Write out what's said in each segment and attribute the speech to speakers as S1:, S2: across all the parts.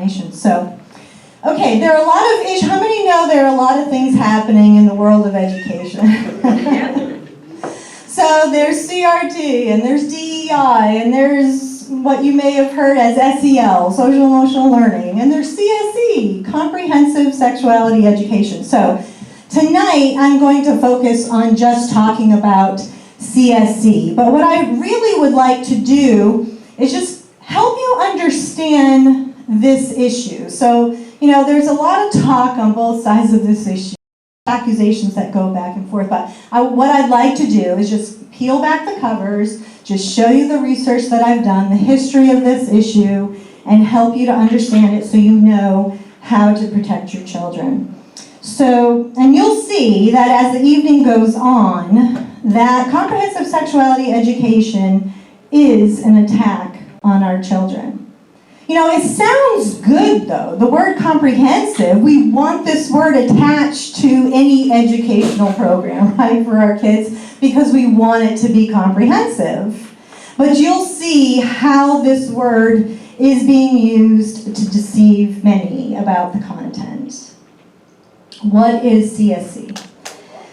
S1: information. So, okay, there are a lot of issues. How many know there are a lot of things happening in the world of education? So there's CRT, and there's DEI, and there's what you may have heard as SEL, social emotional learning, and there's CSE, comprehensive sexuality education. So tonight I'm going to focus on just talking about CSE, but what I really would like to do is just help you understand this issue. So, you know, there's a lot of talk on both sides of this issue, accusations that go back and forth, but what I'd like to do is just peel back the covers, just show you the research that I've done, the history of this issue, and help you to understand it so you know how to protect your children. So, and you'll see that as the evening goes on, that comprehensive sexuality education is an attack on our children. You know, it sounds good though, the word comprehensive. We want this word attached to any educational program, right, for our kids, because we want it to be comprehensive. But you'll see how this word is being used to deceive many about the content. What is CSE?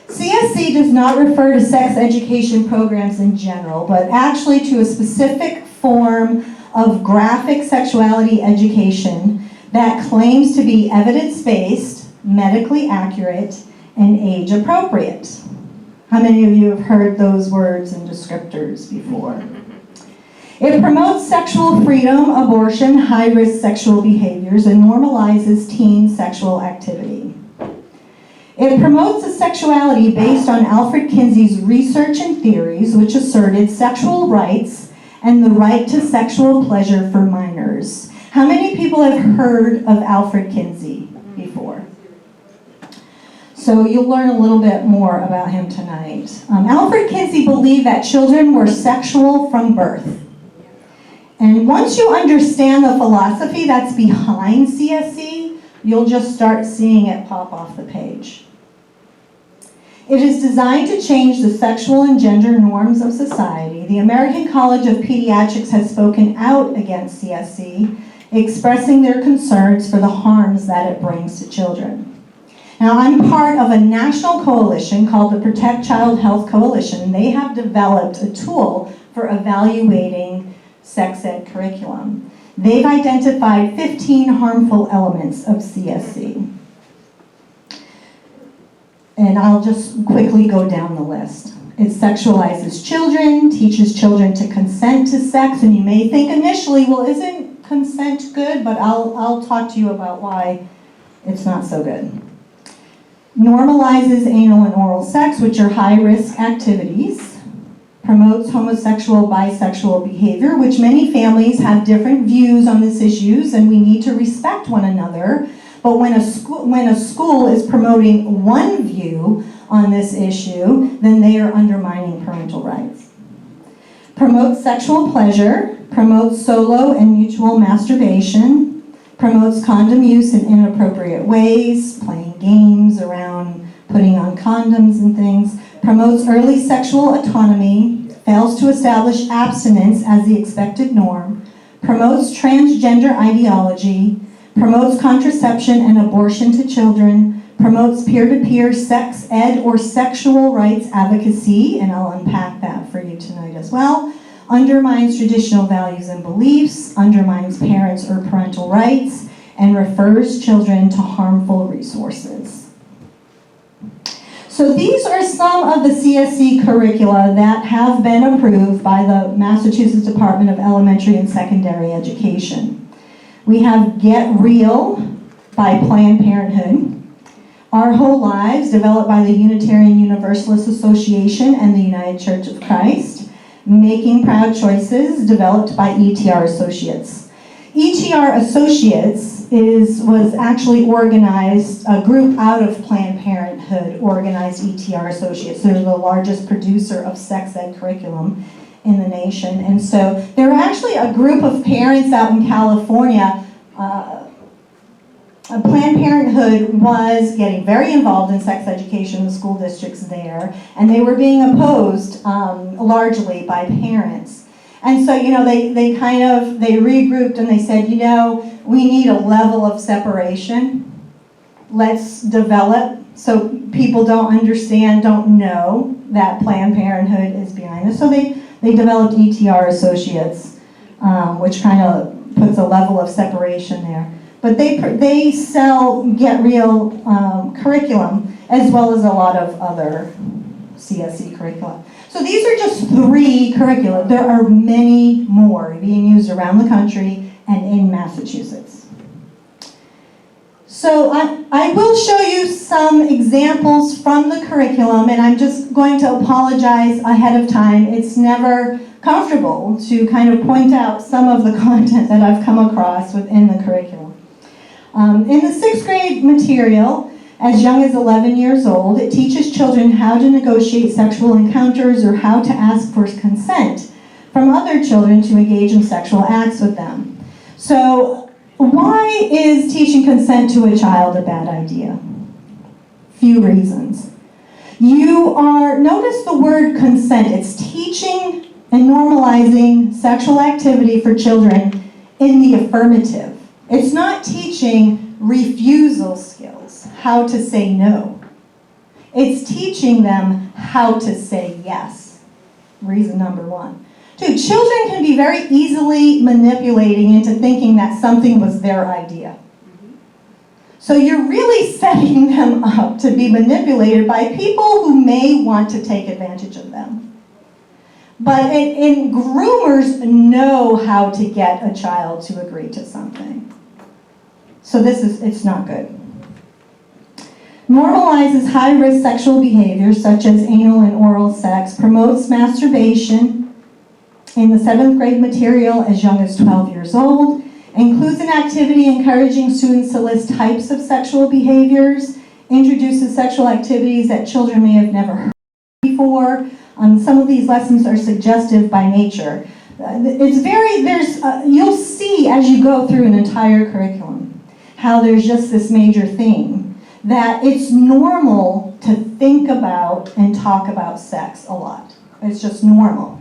S1: CSE does not refer to sex education programs in general, but actually to a specific form of graphic sexuality education that claims to be evidence-based, medically accurate, and age-appropriate. How many of you have heard those words and descriptors before? It promotes sexual freedom, abortion, high-risk sexual behaviors, and normalizes teen sexual activity. It promotes a sexuality based on Alfred Kinsey's research and theories, which asserted sexual rights and the right to sexual pleasure for minors. How many people have heard of Alfred Kinsey before? So you'll learn a little bit more about him tonight. Alfred Kinsey believed that children were sexual from birth. And once you understand the philosophy that's behind CSE, you'll just start seeing it pop off the page. It is designed to change the sexual and gender norms of society. The American College of Pediatrics has spoken out against CSE, expressing their concerns for the harms that it brings to children. Now, I'm part of a national coalition called the Protect Child Health Coalition. They have developed a tool for evaluating sex ed curriculum. They've identified 15 harmful elements of CSE. And I'll just quickly go down the list. It sexualizes children, teaches children to consent to sex, and you may think initially, well, isn't consent good? But I'll talk to you about why it's not so good. Normalizes anal and oral sex, which are high-risk activities. Promotes homosexual, bisexual behavior, which many families have different views on these issues, and we need to respect one another. But when a school is promoting one view on this issue, then they are undermining parental rights. Promotes sexual pleasure, promotes solo and mutual masturbation, promotes condom use in inappropriate ways, playing games around putting on condoms and things, promotes early sexual autonomy, fails to establish abstinence as the expected norm, promotes transgender ideology, promotes contraception and abortion to children, promotes peer-to-peer sex ed or sexual rights advocacy, and I'll unpack that for you tonight as well, undermines traditional values and beliefs, undermines parents' or parental rights, and refers children to harmful resources. So these are some of the CSE curricula that have been approved by the Massachusetts Department of Elementary and Secondary Education. We have Get Real by Planned Parenthood, Our Whole Lives, developed by the Unitarian Universalist Association and the United Church of Christ, Making Proud Choices, developed by ETR Associates. ETR Associates was actually organized, a group out of Planned Parenthood organized ETR Associates. They're the largest producer of sex ed curriculum in the nation. And so there were actually a group of parents out in California. Planned Parenthood was getting very involved in sex education in the school districts there, and they were being opposed largely by parents. And so, they regrouped and they said, we need a level of separation. Let's develop so people don't understand, don't know that Planned Parenthood is behind this. So they developed ETR Associates, which kind of puts a level of separation there. But they sell Get Real curriculum as well as a lot of other CSE curricula. So these are just 3 curricula. There are many more being used around the country and in Massachusetts. So I will show you some examples from the curriculum, and I'm just going to apologize ahead of time. It's never comfortable to kind of point out some of the content that I've come across within the curriculum. In the 6th grade material, as young as 11 years old, it teaches children how to negotiate sexual encounters or how to ask for consent from other children to engage in sexual acts with them. So why is teaching consent to a child a bad idea? Few reasons. Notice the word consent. It's teaching and normalizing sexual activity for children in the affirmative. It's not teaching refusal skills, how to say no. It's teaching them how to say yes. Reason number 1. 2, children can be very easily manipulating into thinking that something was their idea. So you're really setting them up to be manipulated by people who may want to take advantage of them. But groomers know how to get a child to agree to something. So it's not good. Normalizes high-risk sexual behaviors such as anal and oral sex, promotes masturbation in the 7th grade material as young as 12 years old, includes an activity encouraging students to list types of sexual behaviors, introduces sexual activities that children may have never heard before. Some of these lessons are suggestive by nature. You'll see as you go through an entire curriculum how there's just this major theme that it's normal to think about and talk about sex a lot. It's just normal.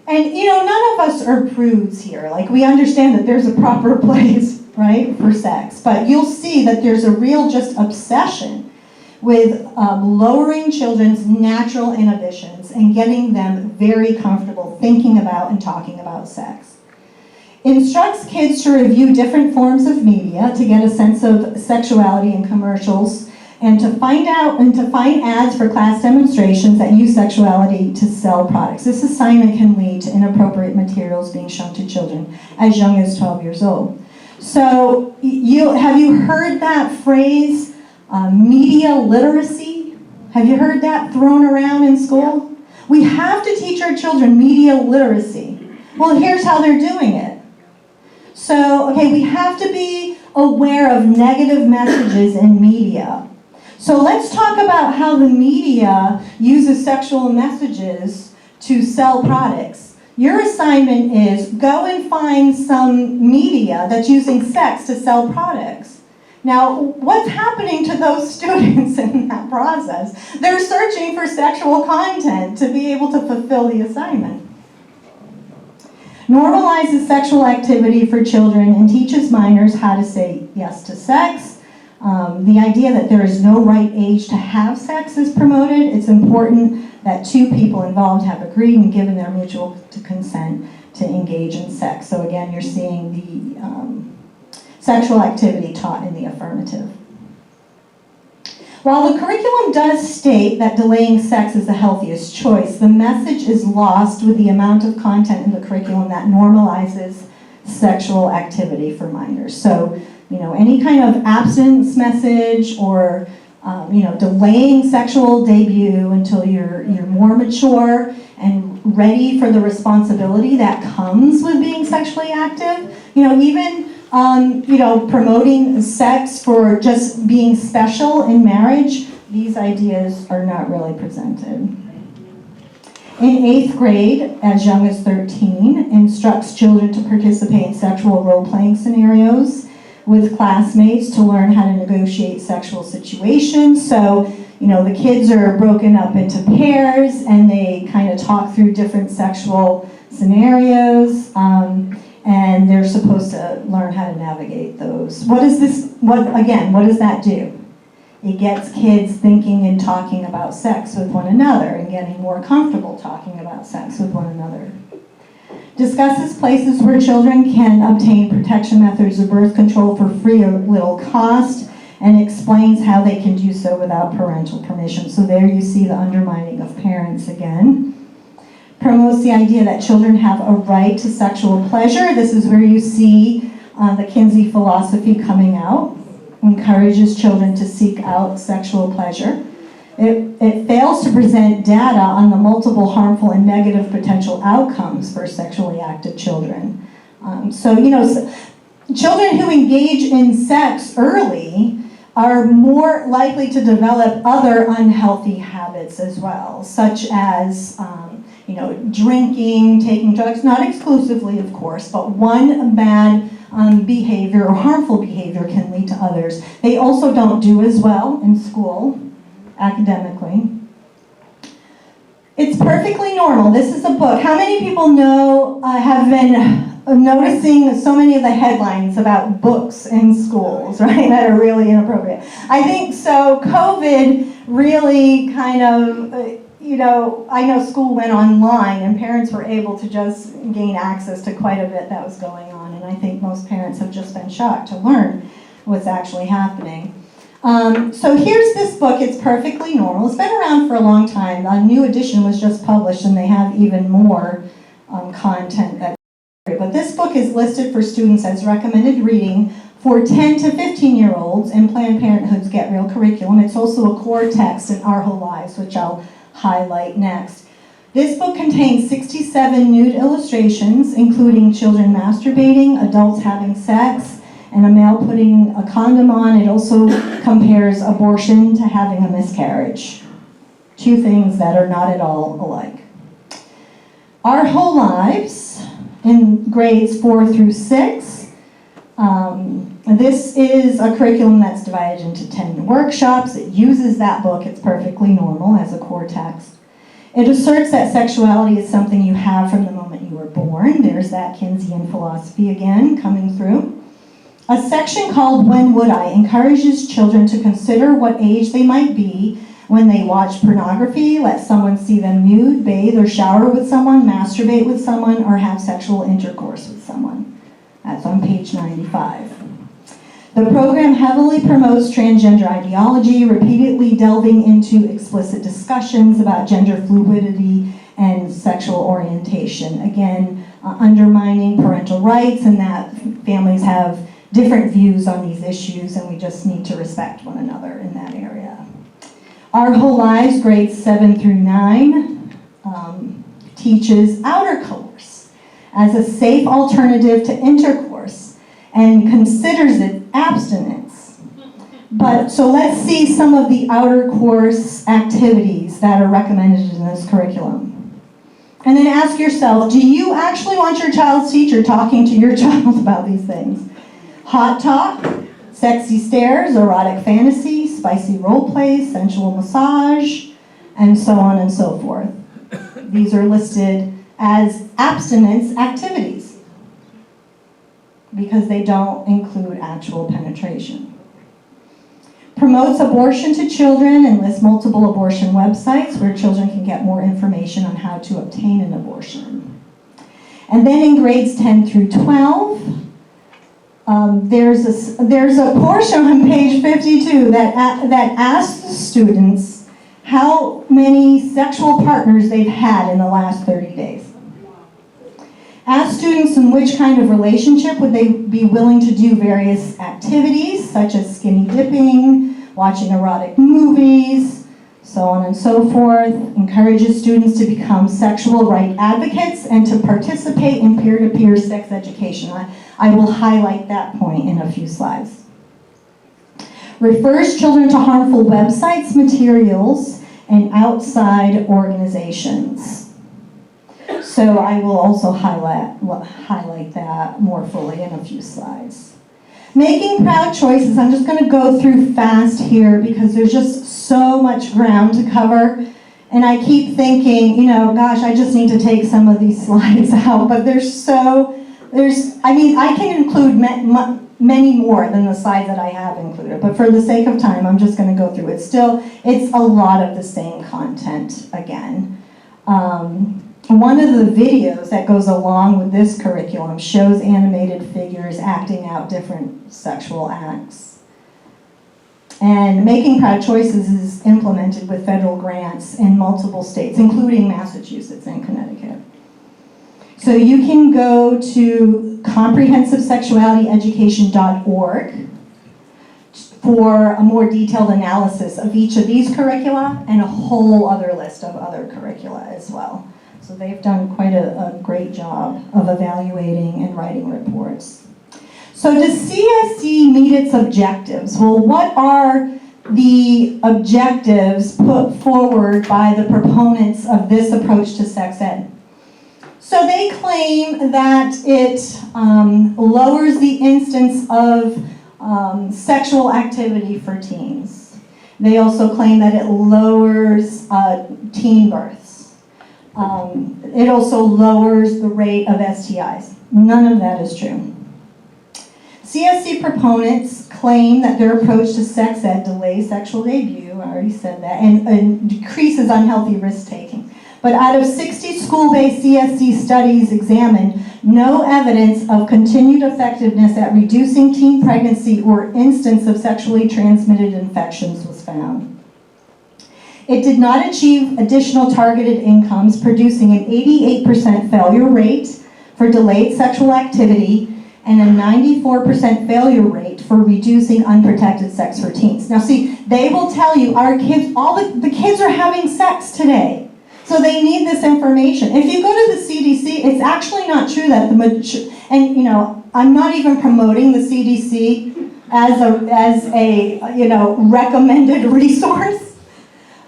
S1: And none of us are prudes here. Like, we understand that there's a proper place, right, for sex. But you'll see that there's a real just obsession with lowering children's natural inhibitions and getting them very comfortable thinking about and talking about sex. Instructs kids to review different forms of media to get a sense of sexuality in commercials and to find ads for class demonstrations that use sexuality to sell products. This assignment can lead to inappropriate materials being shown to children as young as 12 years old. So have you heard that phrase, media literacy? Have you heard that thrown around in school? Yeah. We have to teach our children media literacy. Well, here's how they're doing it. So, we have to be aware of negative messages in media. So let's talk about how the media uses sexual messages to sell products. Your assignment is go and find some media that's using sex to sell products. Now, what's happening to those students in that process? They're searching for sexual content to be able to fulfill the assignment. Normalizes sexual activity for children and teaches minors how to say yes to sex. The idea that there is no right age to have sex is promoted. It's important that 2 people involved have agreed and given their mutual consent to engage in sex. So again, you're seeing the sexual activity taught in the affirmative. While the curriculum does state that delaying sex is the healthiest choice, the message is lost with the amount of content in the curriculum that normalizes sexual activity for minors. So, any kind of abstinence message or, delaying sexual debut until you're more mature and ready for the responsibility that comes with being sexually active. Even promoting sex for just being special in marriage, these ideas are not really presented. In 8th grade, as young as 13, instructs children to participate in sexual role-playing scenarios with classmates to learn how to negotiate sexual situations. So, the kids are broken up into pairs and they kind of talk through different sexual scenarios, and they're supposed to learn how to navigate those. What does that do? It gets kids thinking and talking about sex with one another and getting more comfortable talking about sex with one another. Discusses places where children can obtain protection methods of birth control for free or little cost, and explains how they can do so without parental permission. So there you see the undermining of parents again. Promotes the idea that children have a right to sexual pleasure. This is where you see the Kinsey philosophy coming out. Encourages children to seek out sexual pleasure. It fails to present data on the multiple harmful and negative potential outcomes for sexually active children. Children who engage in sex early are more likely to develop other unhealthy habits as well, such as drinking, taking drugs, not exclusively, of course, but one bad behavior or harmful behavior can lead to others. They also don't do as well in school, academically. It's perfectly normal. This is a book. How many people know, have been noticing so many of the headlines about books in schools, right, that are really inappropriate? I think so. COVID really kind of, I know school went online and parents were able to just gain access to quite a bit that was going on. And I think most parents have just been shocked to learn what's actually happening. So here's this book. It's perfectly normal. It's been around for a long time. A new edition was just published and they have even more content. But this book is listed for students as recommended reading for 10 to 15-year-olds in Planned Parenthood's Get Real curriculum. It's also a core text in Our Whole Lives, which I'll highlight next. This book contains 67 nude illustrations, including children masturbating, adults having sex, and a male putting a condom on. It also compares abortion to having a miscarriage. Two things that are not at all alike. Our Whole Lives in grades 4 through 6. This is a curriculum that's divided into 10 workshops. It uses that book, It's Perfectly Normal, as a core text. It asserts that sexuality is something you have from the moment you were born. There's that Kinseyan philosophy again coming through. A section called When Would I encourages children to consider what age they might be when they watch pornography, let someone see them nude, bathe or shower with someone, masturbate with someone, or have sexual intercourse with someone. That's on page 95. The program heavily promotes transgender ideology, repeatedly delving into explicit discussions about gender fluidity and sexual orientation. Again, undermining parental rights and that families have different views on these issues and we just need to respect one another in that area. Our Whole Lives, grades 7 through 9, teaches outer course as a safe alternative to intercourse and considers it abstinence. So let's see some of the outer course activities that are recommended in this curriculum. And then ask yourself, do you actually want your child's teacher talking to your child about these things? Hot talk, sexy stares, erotic fantasy, spicy role play, sensual massage, and so on and so forth. These are listed as abstinence activities because they don't include actual penetration. Promotes abortion to children and lists multiple abortion websites where children can get more information on how to obtain an abortion. And then in grades 10 through 12, there's a portion on page 52 that asks the students how many sexual partners they've had in the last 30 days. Ask students in which kind of relationship would they be willing to do various activities, such as skinny dipping, watching erotic movies, so on and so forth. Encourages students to become sexual right advocates and to participate in peer-to-peer sex education. I will highlight that point in a few slides. Refers children to harmful websites, materials, and outside organizations. So I will also highlight that more fully in a few slides. Making proud choices. I'm just going to go through fast here because there's just so much ground to cover And I keep thinking, you know, gosh, I just need to take some of these slides out, but I can include many more than the slides that I have included, but for the sake of time, I'm just going to go through it. Still, it's a lot of the same content again. One of the videos that goes along with this curriculum shows animated figures acting out different sexual acts. And Making Proud Choices is implemented with federal grants in multiple states, including Massachusetts and Connecticut. So you can go to comprehensivesexualityeducation.org for a more detailed analysis of each of these curricula and a whole other list of other curricula as well. So they've done quite a great job of evaluating and writing reports. So does CSE meet its objectives? Well, what are the objectives put forward by the proponents of this approach to sex ed? So they claim that it lowers the instance of sexual activity for teens. They also claim that it lowers teen births. It also lowers the rate of STIs. None of that is true. CSE proponents claim that their approach to sex ed delays sexual debut, I already said that, and decreases unhealthy risk-taking. But out of 60 school-based CSE studies examined, no evidence of continued effectiveness at reducing teen pregnancy or instance of sexually transmitted infections was found. It did not achieve additional targeted incomes, producing an 88% failure rate for delayed sexual activity and a 94% failure rate for reducing unprotected sex for teens. Now see, they will tell you our kids, all the kids are having sex today. So they need this information. If you go to the CDC, it's actually not true that and you know, I'm not even promoting the CDC as a you know, recommended resource.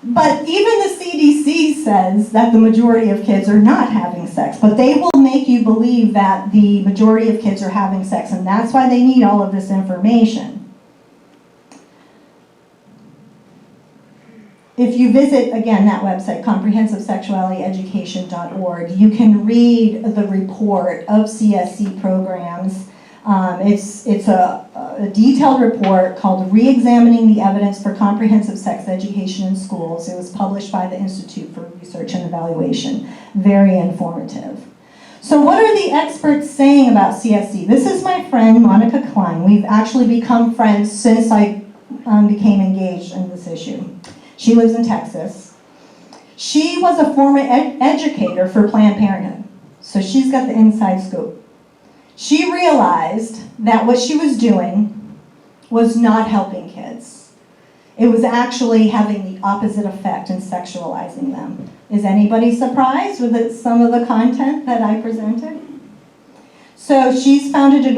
S1: But even the CDC says that the majority of kids are not having sex, but they will make you believe that the majority of kids are having sex, and that's why they need all of this information. If you visit, again, that website, comprehensivesexualityeducation.org, you can read the report of CSE programs. It's a detailed report called Re-examining the Evidence for Comprehensive Sex Education in Schools. It was published by the Institute for Research and Evaluation. Very informative. So what are the experts saying about CSE? This is my friend, Monica Klein. We've actually become friends since I became engaged in this issue. She lives in Texas. She was a former educator for Planned Parenthood, so she's got the inside scoop. She realized that what she was doing was not helping kids. It was actually having the opposite effect and sexualizing them. Is anybody surprised with some of the content that I presented? So she's founded an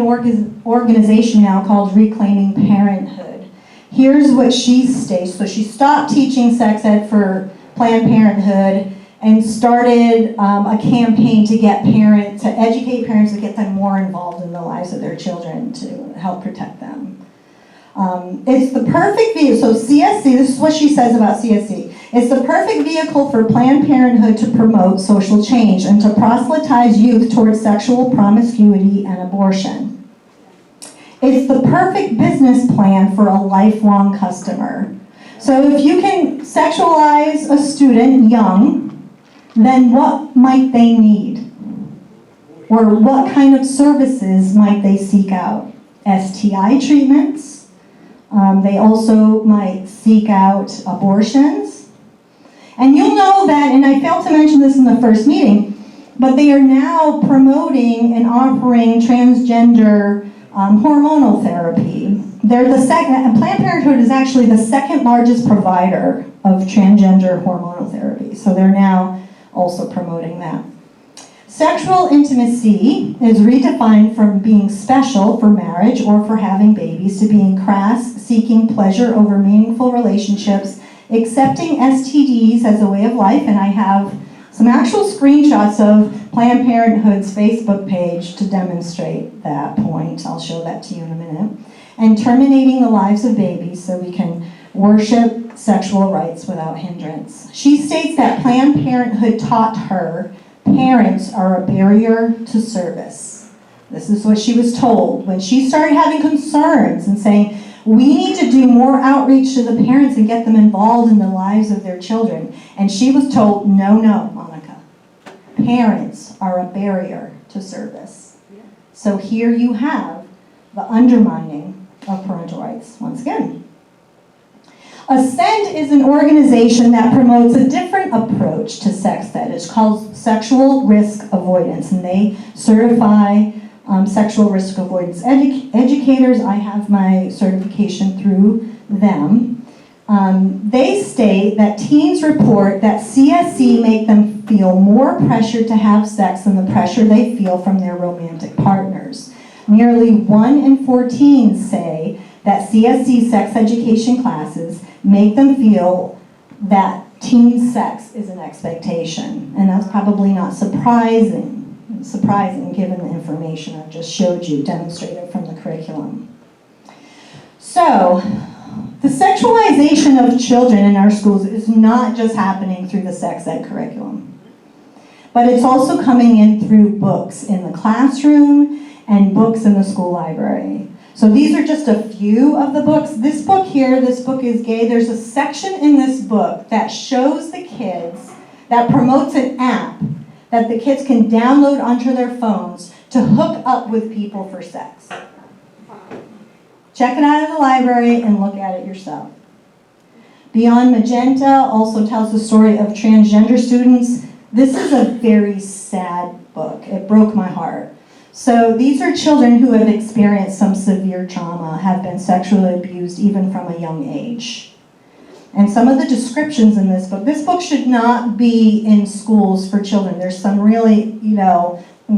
S1: organization now called Reclaiming Parenthood. Here's what she states. So she stopped teaching sex ed for Planned Parenthood and started a campaign to educate parents, to get them more involved in the lives of their children, to help protect them. It's the perfect vehicle. So CSE, this is what she says about CSE. It's the perfect vehicle for Planned Parenthood to promote social change and to proselytize youth towards sexual promiscuity and abortion. It's the perfect business plan for a lifelong customer. So if you can sexualize a student young, then what might they need? Or what kind of services might they seek out? STI treatments. They also might seek out abortions. And you'll know that, and I failed to mention this in the first meeting, but they are now promoting and offering transgender hormonal therapy. They're the second, Planned Parenthood is actually the second largest provider of transgender hormonal therapy. So they're now also promoting that. Sexual intimacy is redefined from being special for marriage or for having babies to being crass, seeking pleasure over meaningful relationships, accepting STDs as a way of life, and I have some actual screenshots of Planned Parenthood's Facebook page to demonstrate that point. I'll show that to you in a minute. And terminating the lives of babies so we can worship sexual rights without hindrance. She states that Planned Parenthood taught her parents are a barrier to service. This is what she was told when she started having concerns and saying, we need to do more outreach to the parents and get them involved in the lives of their children. And she was told, no, Monica. Parents are a barrier to service. So here you have the undermining of parental rights once again. Ascend is an organization that promotes a different approach to sex ed. It's called sexual risk avoidance, and they certify sexual risk avoidance educators. I have my certification through them. They state that teens report that CSE make them feel more pressure to have sex than the pressure they feel from their romantic partners. Nearly 1 in 4 teens say that CSE sex education classes make them feel that teen sex is an expectation. And that's probably not surprising given the information I've just showed you, demonstrated from the curriculum. So, the sexualization of children in our schools is not just happening through the sex ed curriculum, but it's also coming in through books in the classroom and books in the school library. So these are just a few of the books. This book here, this book is gay. There's a section in this book that shows the kids, that promotes an app that the kids can download onto their phones to hook up with people for sex. Check it out of the library and look at it yourself. Beyond Magenta also tells the story of transgender students. This is a very sad book. It broke my heart. So these are children who have experienced some severe trauma, have been sexually abused even from a young age. And some of the descriptions in this book should not be in schools for children. There's some really,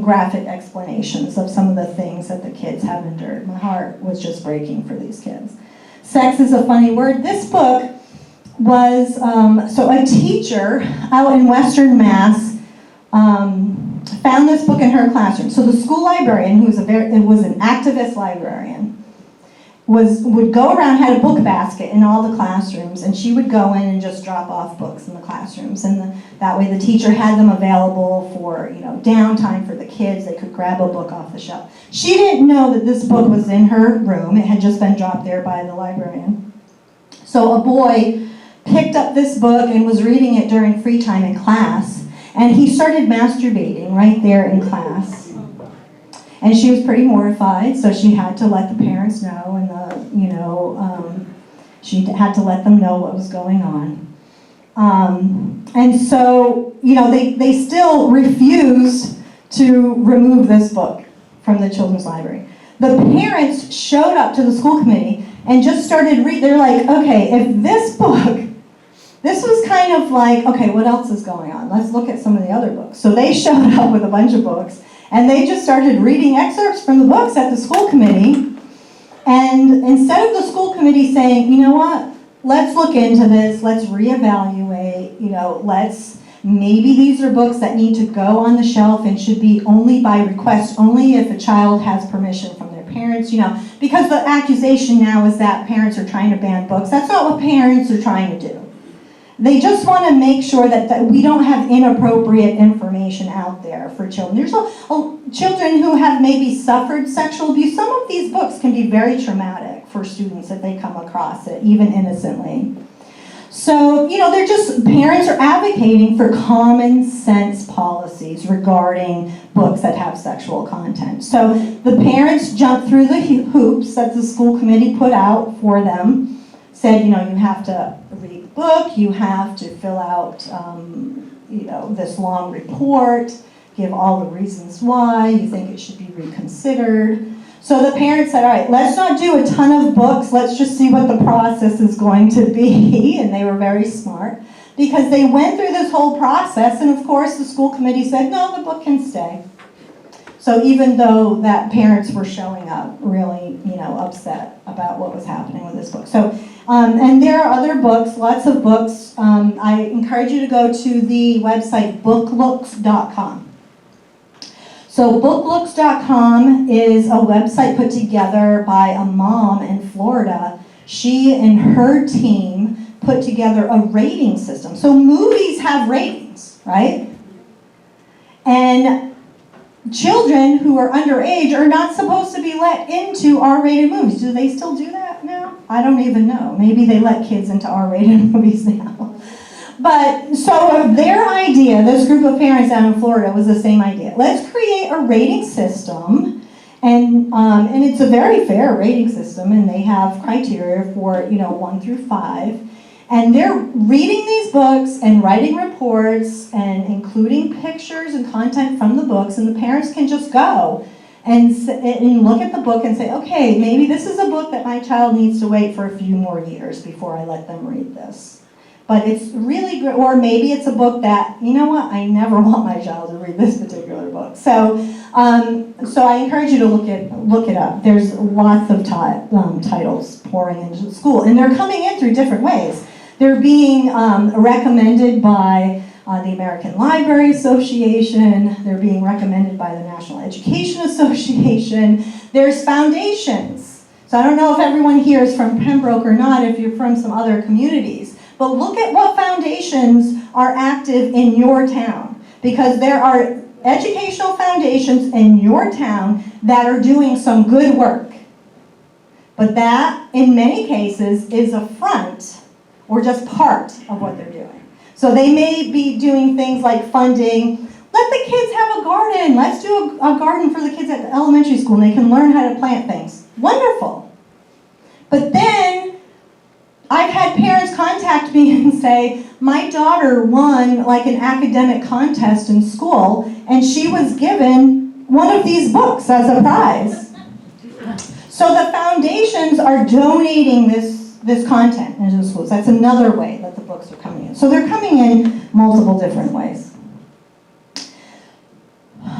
S1: graphic explanations of some of the things that the kids have endured. My heart was just breaking for these kids. Sex is a funny word. This book was, a teacher out in Western Mass found this book in her classroom. So the school librarian, who was an activist librarian, would go around, had a book basket in all the classrooms, and she would go in and just drop off books in the classrooms. And that way the teacher had them available for downtime for the kids. They could grab a book off the shelf. She didn't know that this book was in her room. It had just been dropped there by the librarian. So a boy picked up this book and was reading it during free time in class, and he started masturbating right there in class. And she was pretty mortified, so she had to let the parents know, and she had to let them know what was going on. And so, they still refused to remove this book from the children's library. The parents showed up to the school committee and just started reading. They're like, okay, if this book, this was kind of like, okay, what else is going on? Let's look at some of the other books. So they showed up with a bunch of books, and they just started reading excerpts from the books at the school committee. And instead of the school committee saying, you know what, let's look into this, let's reevaluate, maybe these are books that need to go on the shelf and should be only by request, only if a child has permission from their parents, because the accusation now is that parents are trying to ban books. That's not what parents are trying to do. They just want to make sure that we don't have inappropriate information out there for children. There's children who have maybe suffered sexual abuse. Some of these books can be very traumatic for students if they come across it, even innocently. So, parents are advocating for common sense policies regarding books that have sexual content. So the parents jumped through the hoops that the school committee put out for them, said, you have to read the book, you have to fill out, this long report, give all the reasons why you think it should be reconsidered. So the parents said, all right, let's not do a ton of books, let's just see what the process is going to be. And they were very smart because they went through this whole process, and of course the school committee said, no, the book can stay. So even though that parents were showing up really, upset about what was happening with this book. So, and there are other books, lots of books. I encourage you to go to the website booklooks.com. So booklooks.com is a website put together by a mom in Florida. She and her team put put together a rating system. So movies have ratings, right? And children who are underage are not supposed to be let into R-rated movies. Do they still do that now? I don't even know. Maybe they let kids into R-rated movies now. But so their idea, this group of parents down in Florida, was the same idea. Let's create a rating system, and it's a very fair rating system, and they have criteria for 1 through 5, and they're reading these books and writing reports and including pictures and content from the books, and the parents can just go and look at the book and say, okay, maybe this is a book that my child needs to wait for a few more years before I let them read this. But it's really good, or maybe it's a book that, you know what, I never want my child to read this particular book. So I encourage you to look it up. There's lots of titles pouring into the school, and they're coming in through different ways. They're being recommended by the American Library Association. They're being recommended by the National Education Association. There's foundations. So I don't know if everyone here is from Pembroke or not, if you're from some other communities. But look at what foundations are active in your town, because there are educational foundations in your town that are doing some good work. But that, in many cases, is a front or just part of what they're doing. So they may be doing things like funding, let the kids have a garden. Let's do a garden for the kids at the elementary school, and they can learn how to plant things. Wonderful. But then I've had parents contact me and say, my daughter won like an academic contest in school, and she was given one of these books as a prize. So the foundations are donating this content into the schools. That's another way that the books are coming in. So they're coming in multiple different ways.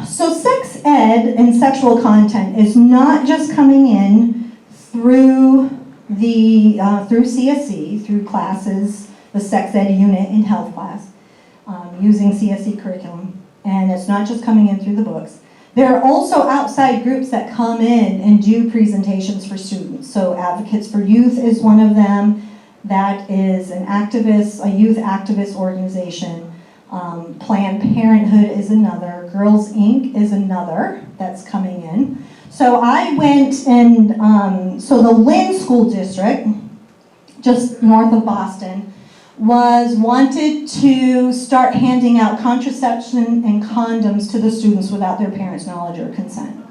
S1: So sex ed and sexual content is not just coming in through through CSE, through classes, the sex ed unit in health class, using CSE curriculum, and it's not just coming in through the books. There are also outside groups that come in and do presentations for students. So Advocates for Youth is one of them. That is an activist, a youth activist organization. Planned Parenthood is another. Girls Inc. is another that's coming in. So I went and, so the Lynn School District, just north of Boston, wanted to start handing out contraception and condoms to the students without their parents' knowledge or consent.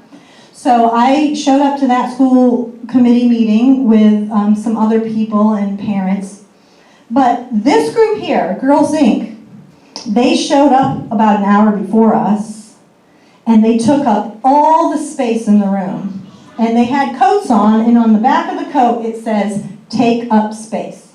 S1: So I showed up to that school committee meeting with some other people and parents. But this group here, Girls Inc., they showed up about an hour before us, and they took up all the space in the room. And they had coats on, and on the back of the coat it says, "Take up space."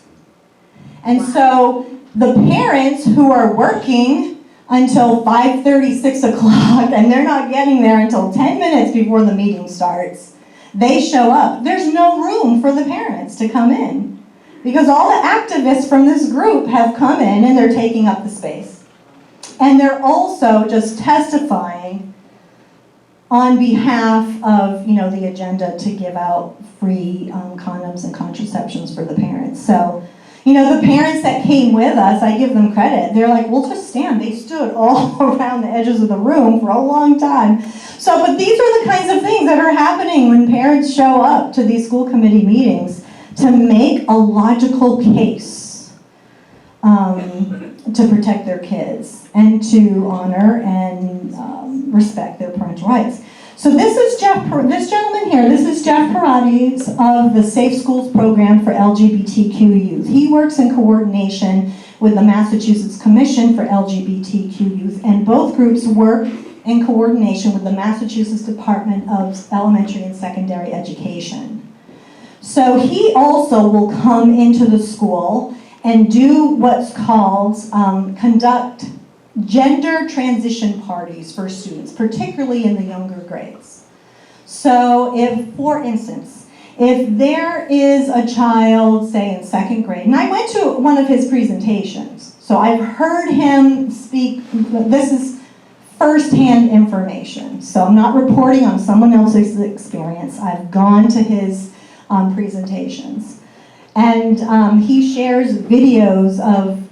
S1: And so the parents who are working until 5:30, 6 o'clock, and they're not getting there until 10 minutes before the meeting starts, they show up. There's no room for the parents to come in, because all the activists from this group have come in and they're taking up the space. And they're also just testifying on behalf of, the agenda to give out free condoms and contraceptions for the parents. So, the parents that came with us, I give them credit. They're like, we'll just stand. They stood all around the edges of the room for a long time. So, but these are the kinds of things that are happening when parents show up to these school committee meetings to make a logical case to protect their kids and to honor and respect their parental rights. So this gentleman here, this is Jeff Parates of the Safe Schools Program for LGBTQ Youth. He works in coordination with the Massachusetts Commission for LGBTQ Youth, and both groups work in coordination with the Massachusetts Department of Elementary and Secondary Education. So he also will come into the school and do what's called conduct gender transition parties for students, particularly in the younger grades. So if, for instance, if there is a child, say in 2nd grade, and I went to one of his presentations, so I've heard him speak, this is firsthand information, so I'm not reporting on someone else's experience. I've gone to his presentations. And he shares videos of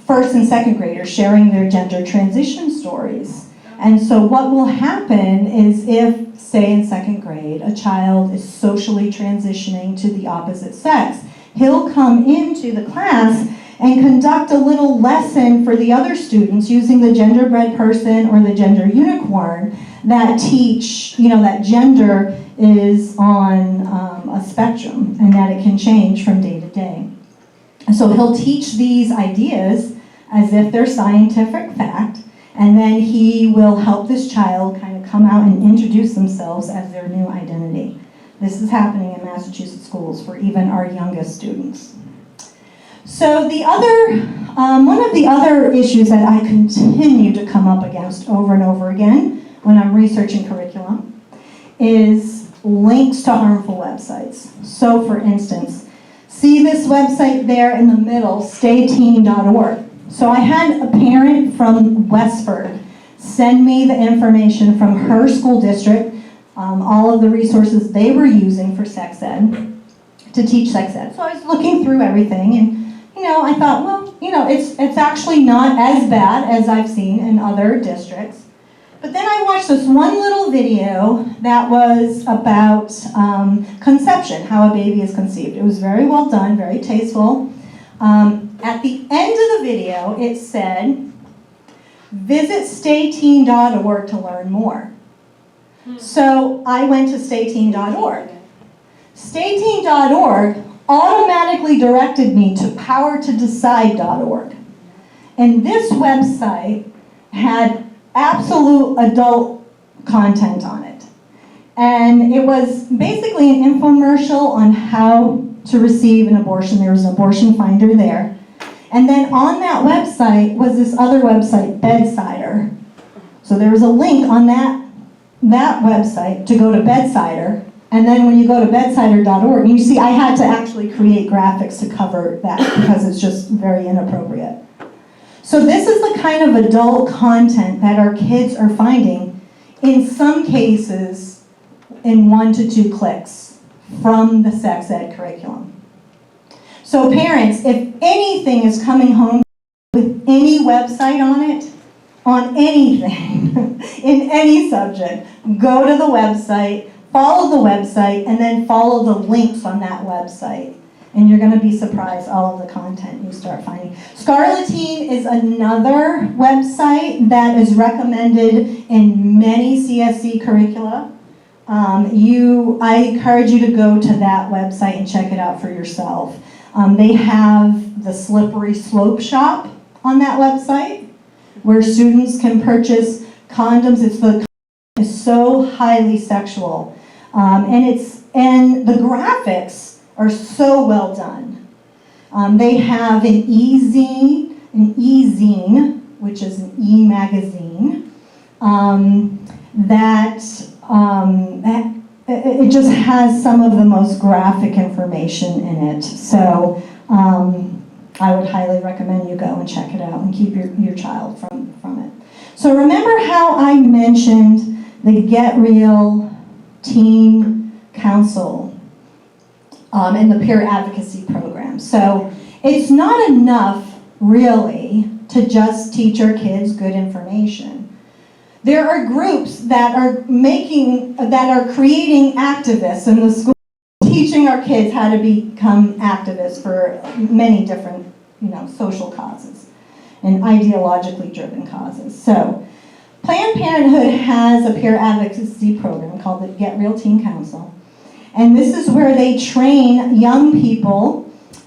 S1: first and second graders sharing their gender transition stories. And so what will happen is if, say in second grade, a child is socially transitioning to the opposite sex, he'll come into the class and conduct a little lesson for the other students using the genderbread person or the gender unicorn that teach, that gender is on a spectrum and that it can change from day to day. So he'll teach these ideas as if they're scientific fact, and then he will help this child kind of come out and introduce themselves as their new identity. This is happening in Massachusetts schools for even our youngest students. So one of the other issues that I continue to come up against over and over again when I'm researching curriculum is links to harmful websites. So for instance, see this website there in the middle, stayteen.org. So I had a parent from Westford send me the information from her school district, all of the resources they were using for sex ed, to teach sex ed. So I was looking through everything and I thought, well, it's actually not as bad as I've seen in other districts. But then I watched this one little video that was about conception, how a baby is conceived. It was very well done, very tasteful. At the end of the video, it said, visit stayteen.org to learn more. So I went to stayteen.org. Stayteen.org automatically directed me to powertodecide.org. And this website had absolute adult content on it. And it was basically an infomercial on how to receive an abortion. There was an abortion finder there. And then on that website was this other website, Bedsider. So there was a link on that website to go to Bedsider. And then when you go to bedsider.org, and you see I had to actually create graphics to cover that because it's just very inappropriate. So this is the kind of adult content that our kids are finding, in some cases, in 1 to 2 clicks from the sex ed curriculum. So parents, if anything is coming home with any website on it, on anything, in any subject, go to the website, follow the website, and then follow the links on that website. And you're going to be surprised all of the content you start finding. Scarleteen is another website that is recommended in many CSE curricula. I encourage you to go to that website and check it out for yourself. They have the Slippery Slope shop on that website where students can purchase condoms. It's so highly sexual. And the graphics are so well done. They have an e-zine, which is an e-magazine, it just has some of the most graphic information in it. So I would highly recommend you go and check it out and keep your child from it. So remember how I mentioned the Get Real Teen Council and the peer advocacy program. So it's not enough, really, to just teach our kids good information. There are groups that are creating activists in the school, teaching our kids how to become activists for many different, social causes and ideologically driven causes. So Planned Parenthood has a peer advocacy program called the Get Real Teen Council. And this is where they train young people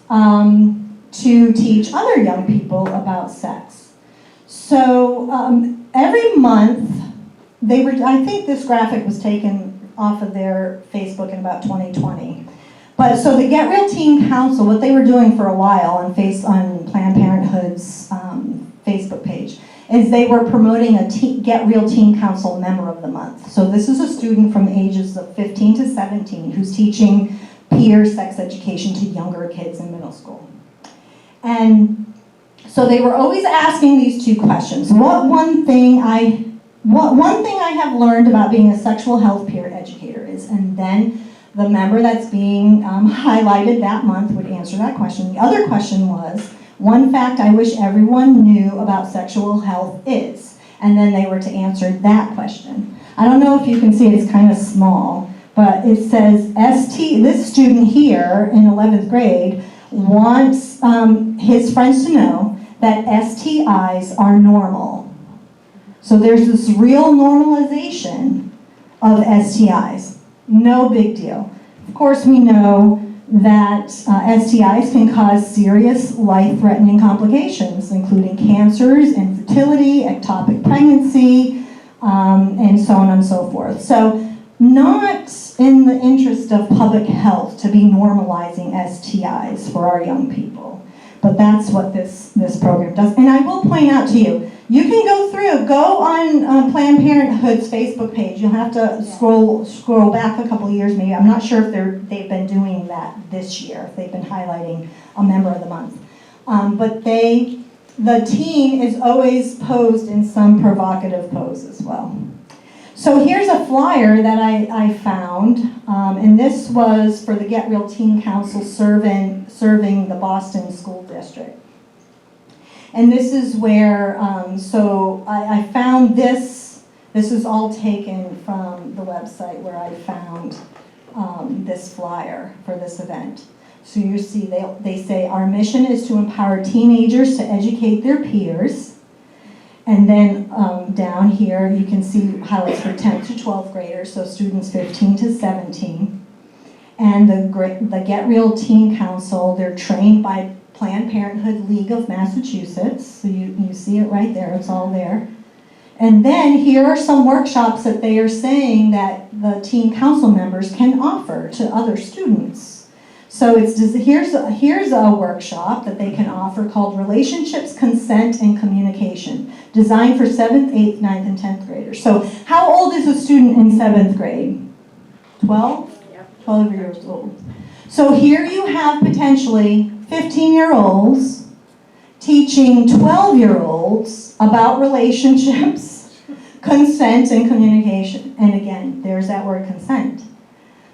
S1: to teach other young people about sex. So every month, I think this graphic was taken off of their Facebook in about 2020. But so the Get Real Teen Council, what they were doing for a while on Planned Parenthood's Facebook page, is they were promoting a Get Real Teen Council Member of the Month. So this is a student from the ages of 15 to 17 who's teaching peer sex education to younger kids in middle school. And so they were always asking these two questions. One thing I have learned about being a sexual health peer educator is, and then the member that's being highlighted that month would answer that question. The other question was, one fact I wish everyone knew about sexual health is, and then they were to answer that question. I don't know if you can see it, it's kind of small, but it says this student here in 11th grade wants his friends to know that STIs are normal. So there's this real normalization of STIs. No big deal. Of course, we know that STIs can cause serious life-threatening complications, including cancers, infertility, ectopic pregnancy, and so on and so forth. So not in the interest of public health to be normalizing STIs for our young people. But that's what this program does. And I will point out to you, you can go on Planned Parenthood's Facebook page. You'll have to scroll back a couple years maybe. I'm not sure if they've been doing that this year, if they've been highlighting a member of the month. But the teen is always posed in some provocative pose as well. So here's a flyer that I found, and this was for the Get Real Teen Council serving the Boston School District. And this is where, so I found this is all taken from the website where I found this flyer for this event. So you see, they say, our mission is to empower teenagers to educate their peers. And then down here, you can see how it's for 10th to 12th graders, so students 15 to 17. And the Get Real Teen Council, they're trained by Planned Parenthood League of Massachusetts. So you see it right there, it's all there. And then here are some workshops that they are saying that the teen council members can offer to other students. So here's a workshop that they can offer called Relationships, Consent, and Communication, designed for 7th, 8th, 9th, and 10th graders. So how old is a student in 7th grade? 12? 12 years old. So here you have potentially 15-year-olds teaching 12-year-olds about relationships, consent, and communication. And again, there's that word consent.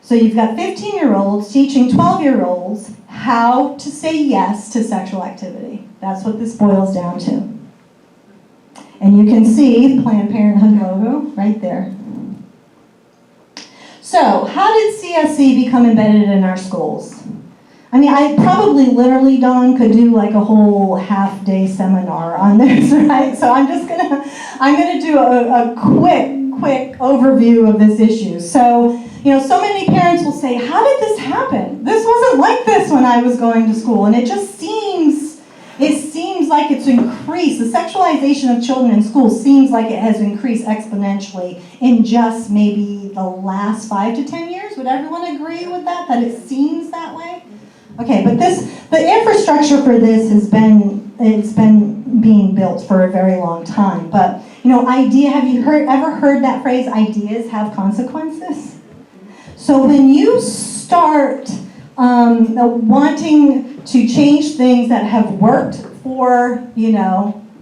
S1: So you've got 15-year-olds teaching 12-year-olds how to say yes to sexual activity. That's what this boils down to. And you can see the Planned Parenthood logo right there. So how did CSE become embedded in our schools? I mean, I probably literally, Dawn, could do like a whole half-day seminar on this, right? So I'm gonna do a quick overview of this issue. So, so many parents will say, how did this happen? This wasn't like this when I was going to school. And it seems like it's increased. The sexualization of children in school seems like it has increased exponentially in just maybe the last 5 to 10 years. Would everyone agree with that it seems that way? Okay, but the infrastructure for this it's been being built for a very long time. But, have you ever heard that phrase, ideas have consequences? So when you start wanting to change things that have worked for,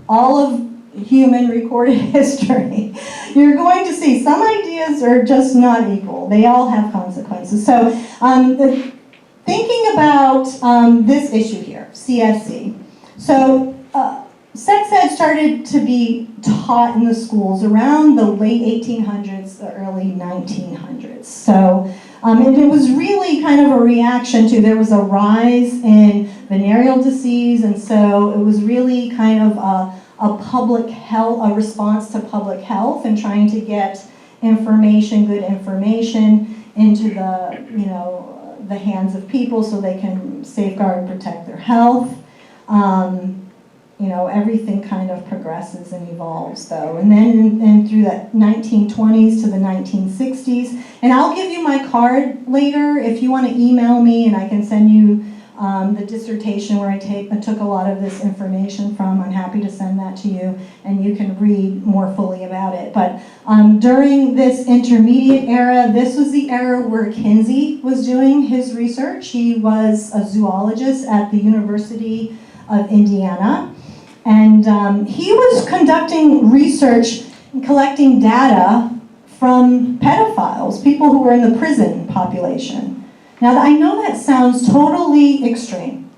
S1: all of human recorded history, you're going to see some ideas are just not equal. They all have consequences. So thinking about this issue here, CSE. So sex ed started to be taught in the schools around the late 1800s, the early 1900s. So it was really kind of a reaction to, there was a rise in venereal disease, and so it was really kind of a public health, a response to public health and trying to get information, good information into the hands of people so they can safeguard and protect their health. Everything kind of progresses and evolves though. And then through the 1920s to the 1960s, and I'll give you my card later if you want to email me, and I can send you the dissertation where I took a lot of this information from. I'm happy to send that to you, and you can read more fully about it. But during this intermediate era, this was the era where Kinsey was doing his research. He was a zoologist at the University of Indiana. And he was conducting research and collecting data from pedophiles, people who were in the prison population. Now, I know that sounds totally extreme,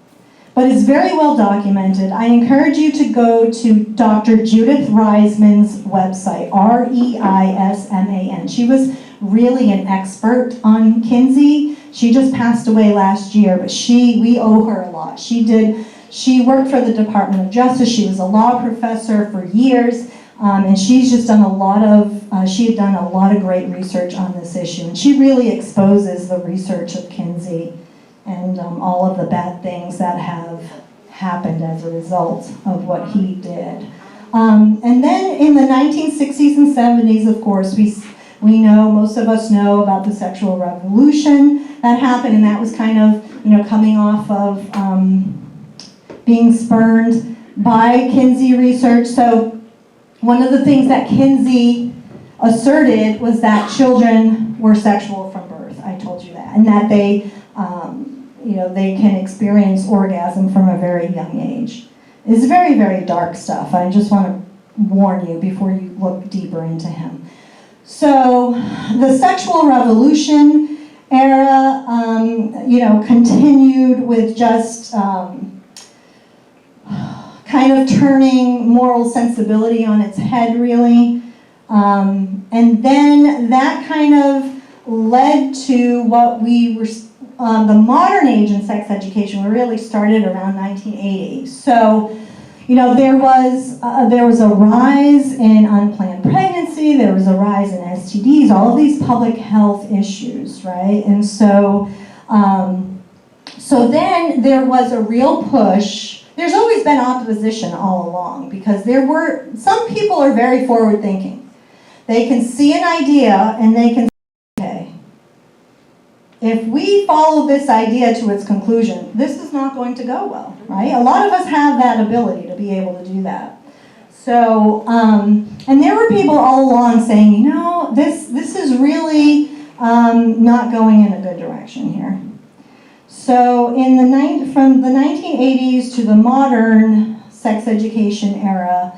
S1: but it's very well documented. I encourage you to go to Dr. Judith Reisman's website, Reisman. She was really an expert on Kinsey. She just passed away last year, but we owe her a lot. She worked for the Department of Justice. She was a law professor for years, and she's just done she had done a lot of great research on this issue, and she really exposes the research of Kinsey and all of the bad things that have happened as a result of what he did. And then in the 1960s and 70s, of course, we know, most of us know about the sexual revolution that happened, and that was kind of, coming off of being spurned by Kinsey research. So one of the things that Kinsey asserted was that children were sexual from birth. I told you that, and that they can experience orgasm from a very young age. It's very, very dark stuff. I just want to warn you before you look deeper into him. So the sexual revolution era, continued with just kind of turning moral sensibility on its head, really. And then that kind of led to what we were, the modern age in sex education really started around 1980. So, there was a rise in unplanned pregnancy, there was a rise in STDs, all of these public health issues, right? And so, so then there was a real push. There's always been opposition all along, because some people are very forward thinking. They can see an idea and they can say, okay, if we follow this idea to its conclusion, this is not going to go well, right? A lot of us have that ability to be able to do that. So, and there were people all along saying, this is really not going in a good direction here. So from the 1980s to the modern sex education era,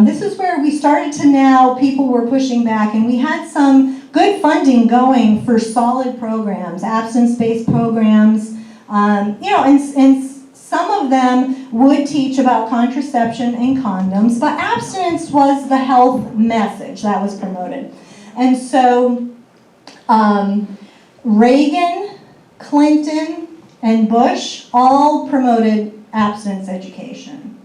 S1: this is where we started to people were pushing back, and we had some good funding going for solid programs, abstinence-based programs, and some of them would teach about contraception and condoms, but abstinence was the health message that was promoted. And so Reagan, Clinton, and Bush all promoted abstinence education.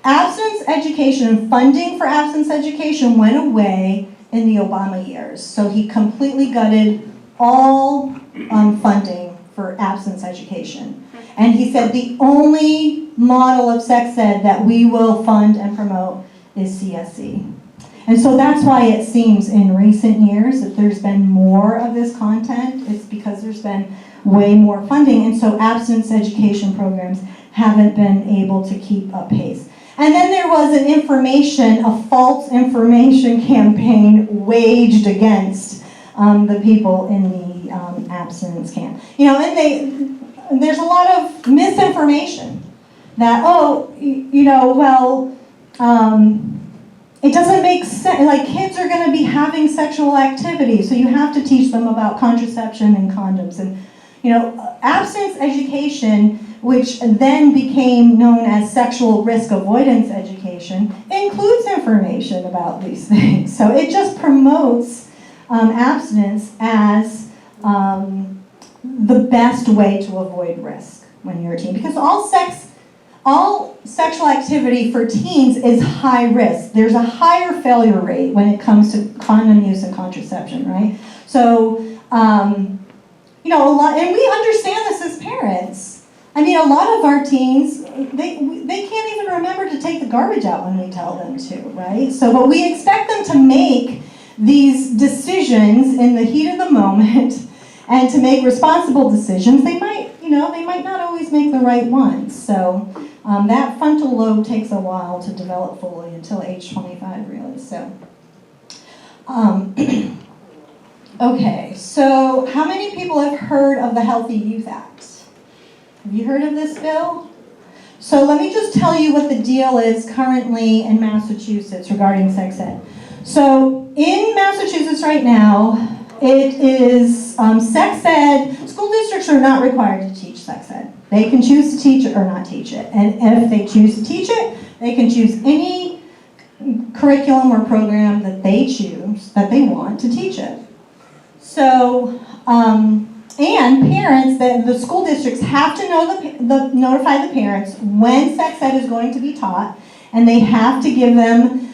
S1: Abstinence education and funding for abstinence education went away in the Obama years. So he completely gutted all funding for abstinence education. And he said the only model of sex ed that we will fund and promote is CSE. And so that's why it seems in recent years that there's been more of this content. It's because there's been way more funding, and so abstinence education programs haven't been able to keep up pace. And then there was a false information campaign waged against the people in the abstinence camp. And there's a lot of misinformation that, it doesn't make sense, like kids are going to be having sexual activity, so you have to teach them about contraception and condoms. And, abstinence education, which then became known as sexual risk avoidance education, includes information about these things. So it just promotes abstinence as the best way to avoid risk when you're a teen. Because all sexual activity for teens is high risk. There's a higher failure rate when it comes to condom use and contraception, right? So, a lot, and we understand this as parents. I mean, a lot of our teens, they can't even remember to take the garbage out when we tell them to, right? So, but we expect them to make these decisions in the heat of the moment and to make responsible decisions. They might not always make the right ones. So that frontal lobe takes a while to develop fully until age 25, really. So, okay, so how many people have heard of the Healthy Youth Act? Have you heard of this bill? So let me just tell you what the deal is currently in Massachusetts regarding sex ed. So in Massachusetts right now, it is sex ed. School districts are not required to teach sex ed. They can choose to teach it or not teach it. And if they choose to teach it, they can choose any curriculum or program that they choose, that they want to teach it. So, and parents, the school districts have to notify the parents when sex ed is going to be taught, and they have to give them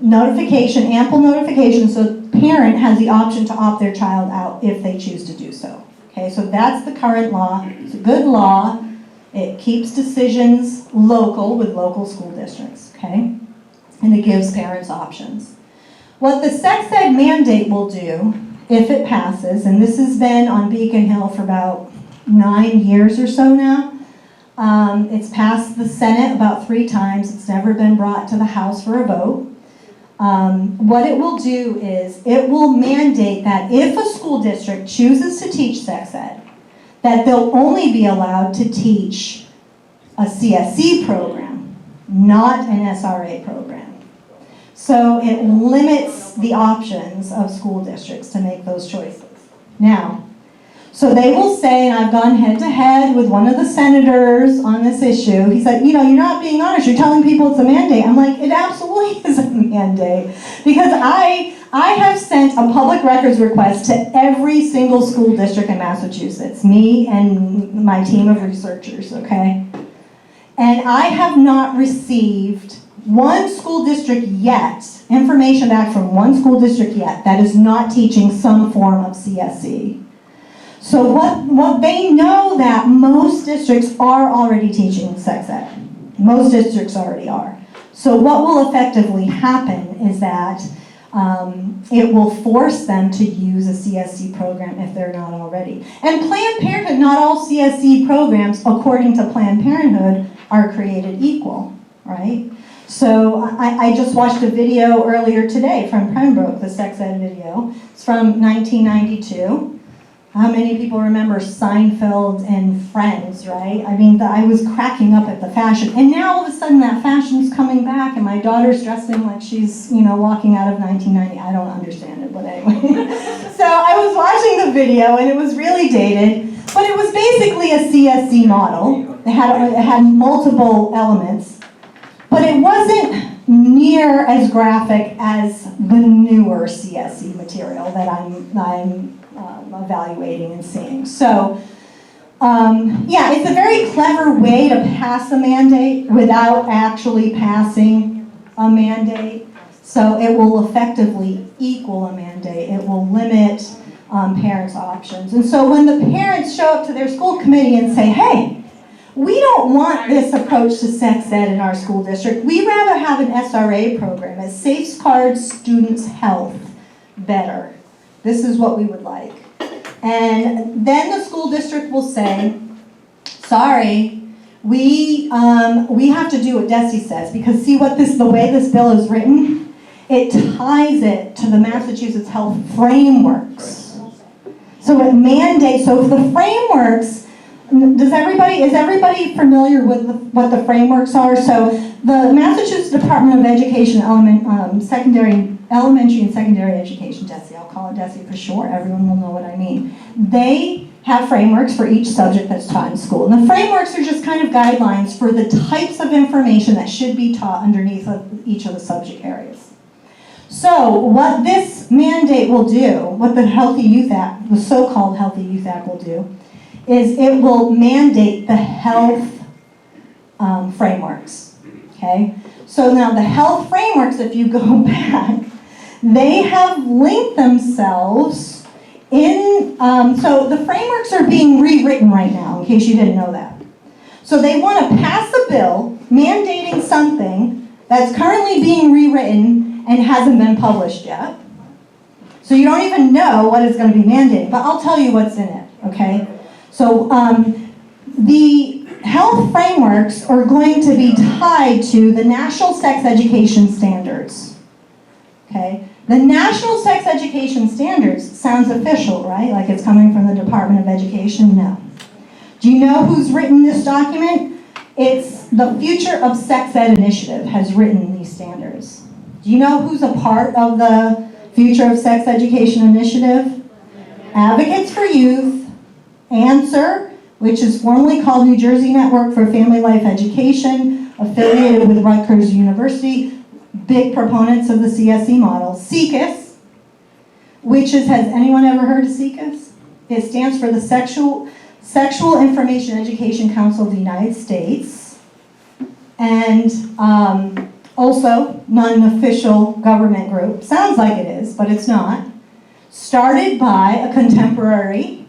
S1: notification, ample notification, so the parent has the option to opt their child out if they choose to do so. Okay, so that's the current law. It's a good law. It keeps decisions local with local school districts, okay? And it gives parents options. What the sex ed mandate will do, if it passes, and this has been on Beacon Hill for about 9 years or so now, it's passed the Senate about 3 times. It's never been brought to the House for a vote. What it will do is it will mandate that if a school district chooses to teach sex ed, that they'll only be allowed to teach a CSE program, not an SRA program. So it limits the options of school districts to make those choices. Now, so they will say, and I've gone head to head with one of the senators on this issue. He said, you know, you're not being honest. You're telling people it's a mandate. I'm like, it absolutely is a mandate. Because I have sent a public records request to every single school district in Massachusetts, me and my team of researchers, okay? And I have not received one school district yet, information back from one school district yet, that is not teaching some form of CSE. So what they know that most districts are already teaching sex ed. Most districts already are. So what will effectively happen is that it will force them to use a CSE program if they're not already. And Planned Parenthood, not all CSE programs, according to Planned Parenthood, are created equal, right? So I just watched a video earlier today from Pembroke, the sex ed video. It's from 1992. How many people remember Seinfeld and Friends, right? I mean, I was cracking up at the fashion. And now all of a sudden that fashion's coming back and my daughter's dressing like she's, you know, walking out of 1990. I don't understand it, but anyway. So I was watching the video and it was really dated, but it was basically a CSE model. It had multiple elements, but it wasn't near as graphic as the newer CSE material that I'm evaluating and seeing. So, yeah, it's a very clever way to pass a mandate without actually passing a mandate. So it will effectively equal a mandate. It will limit parents' options. And so when the parents show up to their school committee and say, hey, we don't want this approach to sex ed in our school district. We'd rather have an SRA program. It safeguards students' health better. This is what we would like. And then the school district will say, sorry, we have to do what DESE says, because see what the way this bill is written, it ties it to the Massachusetts health frameworks. So it mandates, so if the frameworks, is everybody familiar with what the frameworks are? So the Massachusetts Department of Education, Elementary and Secondary Education, DESE, I'll call it DESE for short, everyone will know what I mean. They have frameworks for each subject that's taught in school. And the frameworks are just kind of guidelines for the types of information that should be taught underneath of each of the subject areas. So what this mandate will do, what the Healthy Youth Act, the so-called Healthy Youth Act will do, is it will mandate the health frameworks, okay? So now the health frameworks, if you go back, they have linked themselves in, so the frameworks are being rewritten right now, in case you didn't know that. So they want to pass a bill mandating something that's currently being rewritten and hasn't been published yet. So you don't even know what is going to be mandated, but I'll tell you what's in it, okay? So the health frameworks are going to be tied to the National Sex Education Standards, okay? The National Sex Education Standards sounds official, right? Like it's coming from the Department of Education? No. Do you know who's written this document? It's the Future of Sex Ed Initiative has written these standards. Do you know who's a part of the Future of Sex Education Initiative? Advocates for Youth, Answer, which is formerly called New Jersey Network for Family Life Education, affiliated with Rutgers University, big proponents of the CSE model. SECUS, which is, has anyone ever heard of SECUS? It stands for the Sexual Information Education Council of the United States, and also non-official government group. Sounds like it is, but it's not. Started by a contemporary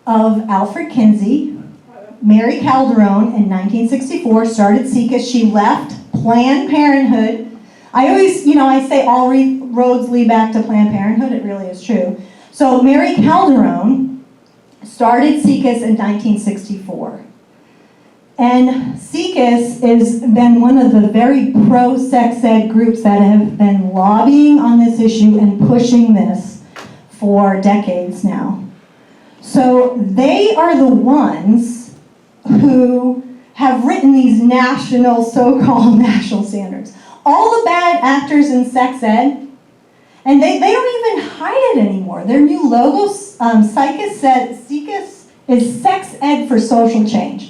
S1: of Alfred Kinsey, Mary Calderon, in 1964, started SECUS. She left Planned Parenthood. I always, I say all roads lead back to Planned Parenthood. It really is true. So Mary Calderon started SECUS in 1964. And SECUS has been one of the very pro-sex ed groups that have been lobbying on this issue and pushing this for decades now. So they are the ones who have written these national, so-called national standards. All the bad actors in sex ed, and they don't even hide it anymore. Their new logo, SECUS is sex ed for social change.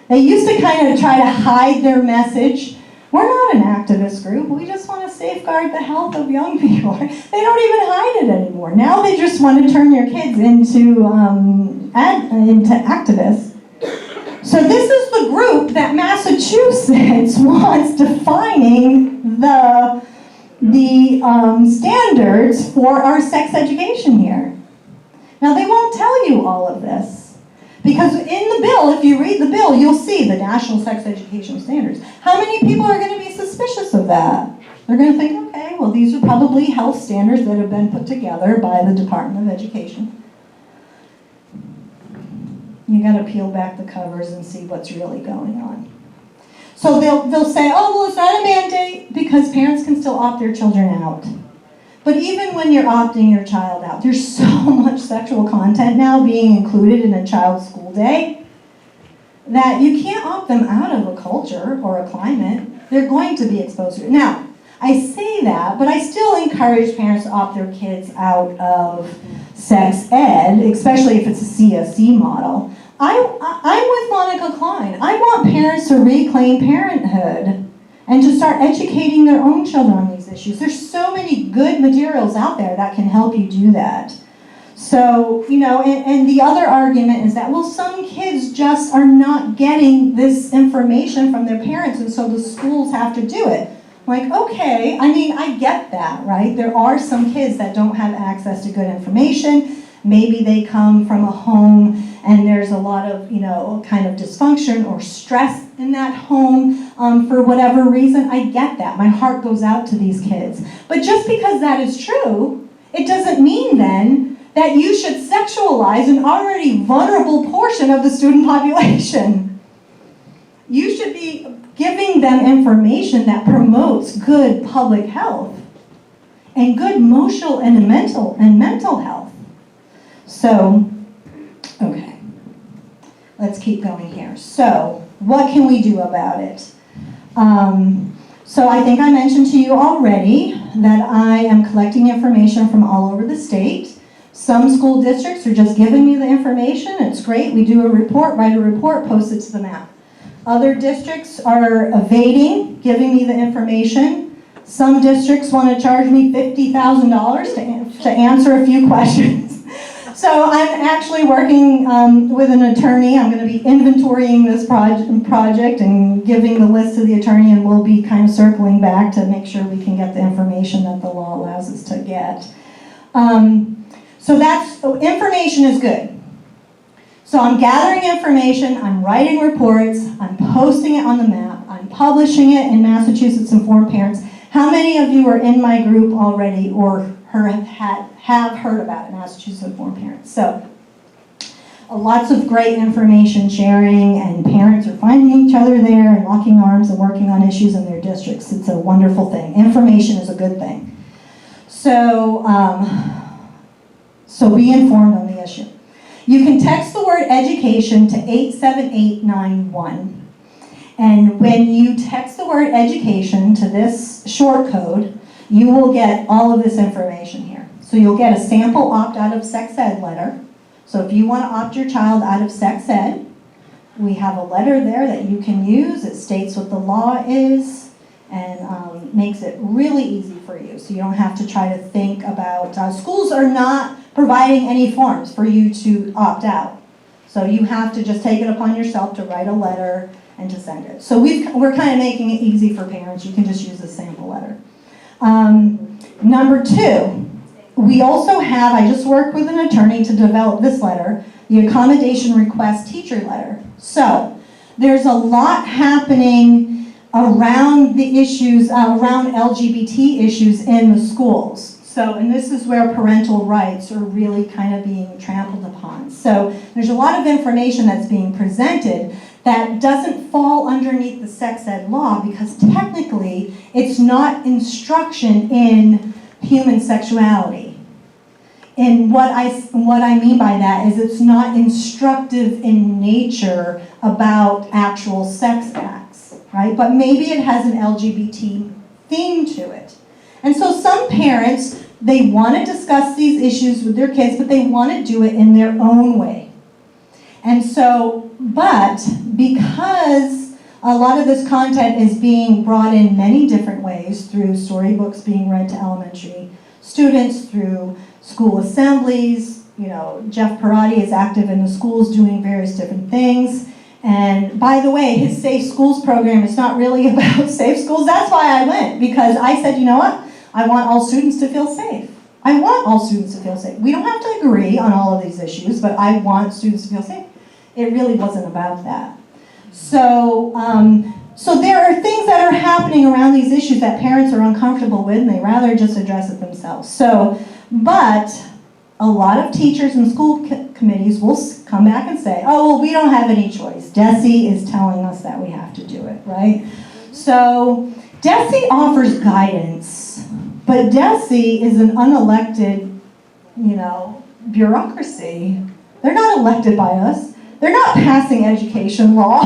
S1: They used to kind of try to hide their message. We're not an activist group. We just want to safeguard the health of young people. They don't even hide it anymore. Now they just want to turn your kids into activists. So this is the group that Massachusetts wants defining the standards for our sex education here. Now they won't tell you all of this. Because in the bill, if you read the bill, you'll see the National Sex Education Standards. How many people are going to be suspicious of that? They're going to think, okay, well, these are probably health standards that have been put together by the Department of Education. You got to peel back the covers and see what's really going on. So they'll say, oh, well, it's not a mandate because parents can still opt their children out. But even when you're opting your child out, there's so much sexual content now being included in a child's school day that you can't opt them out of a culture or a climate. They're going to be exposed to it. Now, I say that, but I still encourage parents to opt their kids out of sex ed, especially if it's a CSE model. I'm with Monica Klein. I want parents to reclaim parenthood and to start educating their own children on these issues. There's so many good materials out there that can help you do that. So, and the other argument is that, well, some kids just are not getting this information from their parents, and so the schools have to do it. Like, okay, I get that, right? There are some kids that don't have access to good information. Maybe they come from a home and there's a lot of, kind of dysfunction or stress in that home for whatever reason. I get that. My heart goes out to these kids. But just because that is true, it doesn't mean then that you should sexualize an already vulnerable portion of the student population. You should be giving them information that promotes good public health and good emotional and mental health. So, okay, let's keep going here. So, what can we do about it? So I think I mentioned to you already that I am collecting information from all over the state. Some school districts are just giving me the information. It's great. We do a report, write a report, post it to the map. Other districts are evading giving me the information. Some districts want to charge me $50,000 to answer a few questions. So I'm actually working with an attorney. I'm going to be inventorying this project and giving the list to the attorney, and we'll be kind of circling back to make sure we can get the information that the law allows us to get. So information is good. So I'm gathering information, I'm writing reports, I'm posting it on the map, I'm publishing it in Massachusetts Informed Parents. How many of you are in my group already or have heard about it, Massachusetts Informed Parents? So lots of great information sharing, and parents are finding each other there and locking arms and working on issues in their districts. It's a wonderful thing. Information is a good thing. So, so be informed on the issue. You can text the word education to 87891. And when you text the word education to this short code, you will get all of this information here. So you'll get a sample opt-out of sex ed letter. So if you want to opt your child out of sex ed, we have a letter there that you can use. It states what the law is and makes it really easy for you. So you don't have to try to think about, schools are not providing any forms for you to opt out. So you have to just take it upon yourself to write a letter and to send it. So we're kind of making it easy for parents. You can just use a sample letter. Number two, we also have, I just worked with an attorney to develop this letter, the accommodation request teacher letter. So there's a lot happening around the issues, around LGBT issues in the schools. So, and this is where parental rights are really kind of being trampled upon. So there's a lot of information that's being presented that doesn't fall underneath the sex ed law because technically it's not instruction in human sexuality. And what I mean by that is it's not instructive in nature about actual sex acts, right? But maybe it has an LGBT theme to it. And so some parents, they want to discuss these issues with their kids, but they want to do it in their own way. And so, but because a lot of this content is being brought in many different ways through storybooks being read to elementary students, through school assemblies, you know, Jeff Perotti is active in the schools doing various different things. And by the way, his Safe Schools program is not really about safe schools. That's why I went, because I said, you know what? I want all students to feel safe. I want all students to feel safe. We don't have to agree on all of these issues, but I want students to feel safe. It really wasn't about that. So, so there are things that are happening around these issues that parents are uncomfortable with, and they rather just address it themselves. So, but a lot of teachers and school committees will come back and say, oh, well, we don't have any choice. DESE is telling us that we have to do it, right? So DESE offers guidance, but DESE is an unelected, you know, bureaucracy. They're not elected by us. They're not passing education law,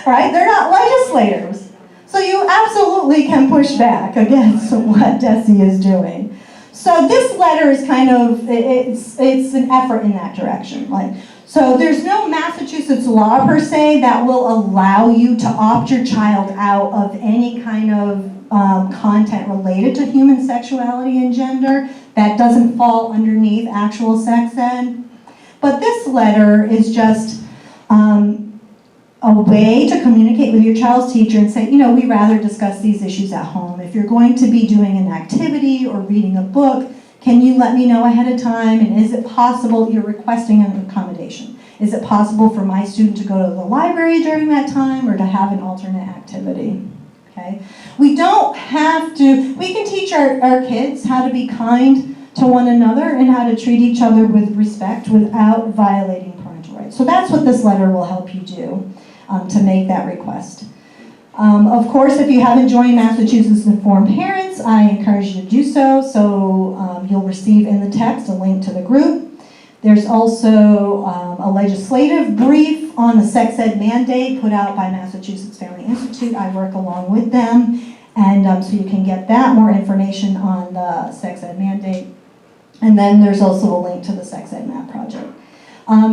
S1: right? They're not legislators. So you absolutely can push back against what DESE is doing. So this letter is kind of, it's an effort in that direction. Like, so there's no Massachusetts law per se that will allow you to opt your child out of any kind of content related to human sexuality and gender that doesn't fall underneath actual sex ed. But this letter is just a way to communicate with your child's teacher and say, you know, we'd rather discuss these issues at home. If you're going to be doing an activity or reading a book, can you let me know ahead of time? And is it possible, you're requesting an accommodation, is it possible for my student to go to the library during that time or to have an alternate activity? Okay. We don't have to, we can teach our kids how to be kind to one another and how to treat each other with respect without violating parental rights. So that's what this letter will help you do to make that request. Of course, if you haven't joined Massachusetts Informed Parents, I encourage you to do so. So you'll receive in the text a link to the group. There's also a legislative brief on the sex ed mandate put out by Massachusetts Family Institute. I work along with them. And so you can get that, more information on the sex ed mandate. And then there's also a link to the sex ed map project.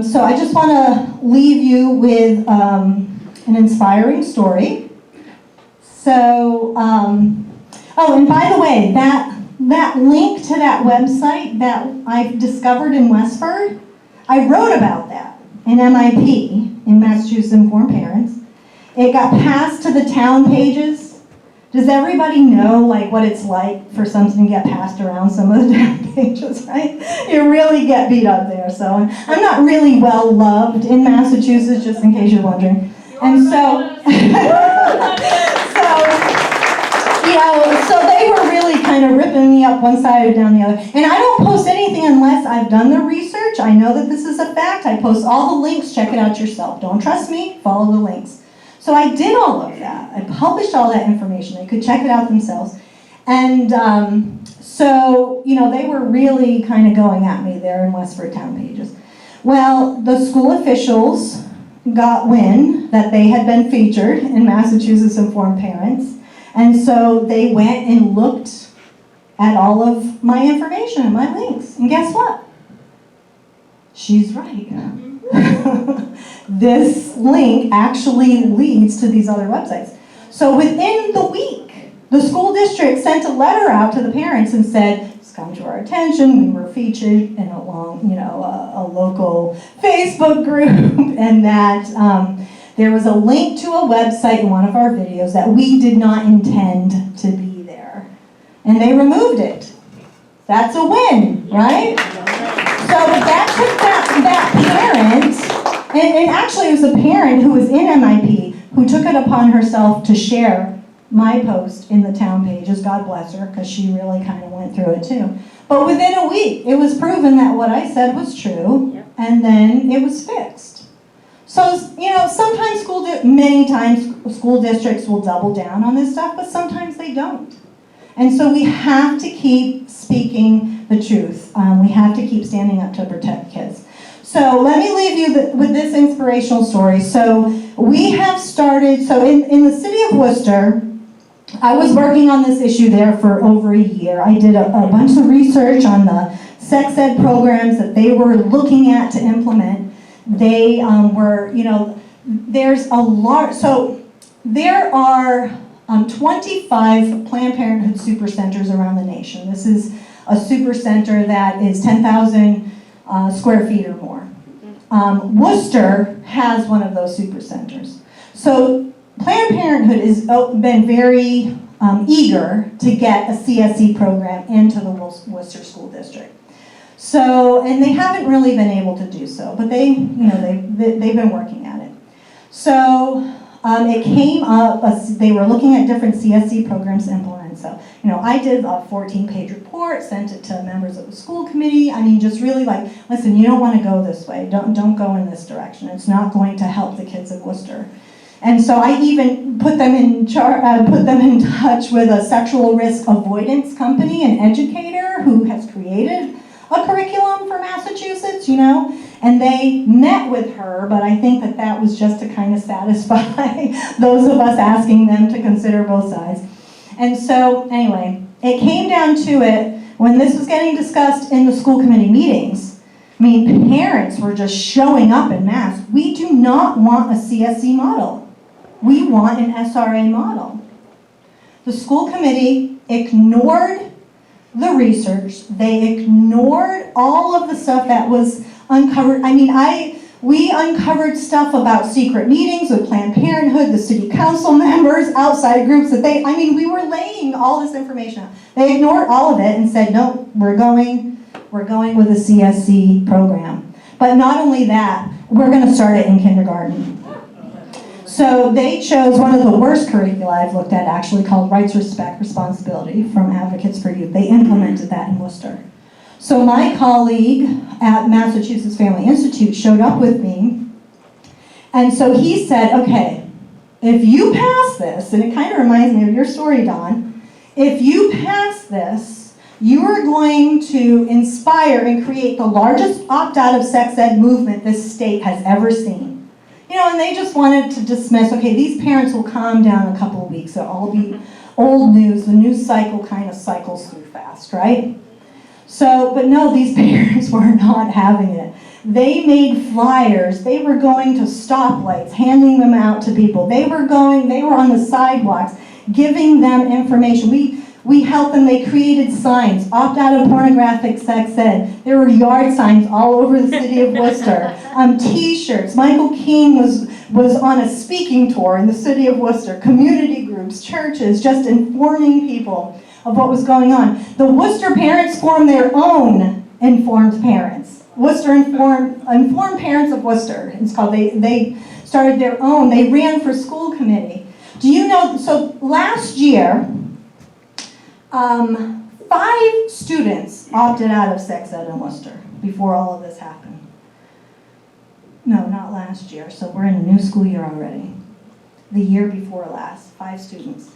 S1: So I just want to leave you with an inspiring story. So, oh, and by the way, that link to that website that I've discovered in Westford, I wrote about that in MIP, in Massachusetts Informed Parents. It got passed to the town pages. Does everybody know like what it's like for something to get passed around some of the town pages, right? You really get beat up there. So I'm not really well loved in Massachusetts, just in case you're wondering. And so, so they were really kind of ripping me up one side or down the other. And I don't post anything unless I've done the research. I know that this is a fact. I post all the links. Check it out yourself. Don't trust me. Follow the links. So I did all of that. I published all that information. They could check it out themselves. And so, you know, they were really kind of going at me there in Westford town pages. Well, the school officials got wind that they had been featured in Massachusetts Informed Parents. And so they went and looked at all of my information and my links. And guess what? She's right. This link actually leads to these other websites. So within the week, the school district sent a letter out to the parents and said, it's come to our attention, we were featured in a local Facebook group, and that there was a link to a website in one of our videos that we did not intend to be there. And they removed it. That's a win, right? So that took that parent, and actually it was a parent who was in MIP who took it upon herself to share my post in the town pages. God bless her, because she really kind of went through it too. But within a week, it was proven that what I said was true, and then it was fixed. So, sometimes many times school districts will double down on this stuff, but sometimes they don't. And so we have to keep speaking the truth. We have to keep standing up to protect kids. So let me leave you with this inspirational story. So we have started, in the city of Worcester, I was working on this issue there for over a year. I did a bunch of research on the sex ed programs that they were looking at to implement. They were, there's a large, so there are 25 Planned Parenthood supercenters around the nation. This is a supercenter that is 10,000 square feet or more. Worcester has one of those supercenters. So Planned Parenthood has been very eager to get a CSE program into the Worcester School District. So, and they haven't really been able to do so, but they've been working at it. So it came up, they were looking at different CSE programs to implement. So, I did a 14-page report, sent it to members of the school committee. I mean, just really like, listen, you don't want to go this way. Don't go in this direction. It's not going to help the kids of Worcester. And so I even put them in touch with a sexual risk avoidance company, an educator who has created a curriculum for Massachusetts, and they met with her, but I think that was just to kind of satisfy those of us asking them to consider both sides. And so, anyway, it came down to it, when this was getting discussed in the school committee meetings, parents were just showing up en masse. We do not want a CSE model. We want an SRA model. The school committee ignored the research. They ignored all of the stuff that was uncovered. We uncovered stuff about secret meetings with Planned Parenthood, the city council members, outside groups that we were laying all this information out. They ignored all of it and said, no, we're going with a CSE program. But not only that, we're going to start it in kindergarten. So they chose one of the worst curricula I've looked at, actually, called Rights, Respect, Responsibility from Advocates for Youth. They implemented that in Worcester. So my colleague at Massachusetts Family Institute showed up with me, and so he said, okay, if you pass this, and it kind of reminds me of your story, Dawn, if you pass this, you are going to inspire and create the largest opt-out of sex ed movement this state has ever seen. And they just wanted to dismiss, okay, these parents will calm down a couple of weeks. It'll all be old news. The news cycle kind of cycles through fast, right? So, but no, these parents were not having it. They made flyers. They were going to stoplights, handing them out to people. They were on the sidewalks, giving them information. We helped them. They created signs, opt out of pornographic sex ed. There were yard signs all over the city of Worcester. T-shirts. Michael Keene was on a speaking tour in the city of Worcester. Community groups, churches, just informing people of what was going on. The Worcester parents formed their own Informed Parents. Worcester Informed Parents of Worcester. It's called. They started their own. They ran for school committee. Do you know? So last year, 5 students opted out of sex ed in Worcester before all of this happened. No, not last year. So we're in a new school year already. The year before last, 5 students.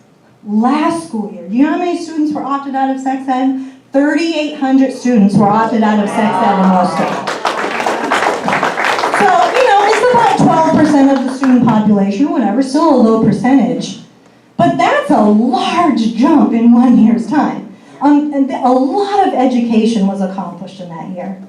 S1: Last school year, do you know how many students were opted out of sex ed? 3,800 students were opted out of sex ed in Worcester. So, it's about 12% of the student population, whatever, still a low percentage. But that's a large jump in 1 year's time. And a lot of education was accomplished in that year.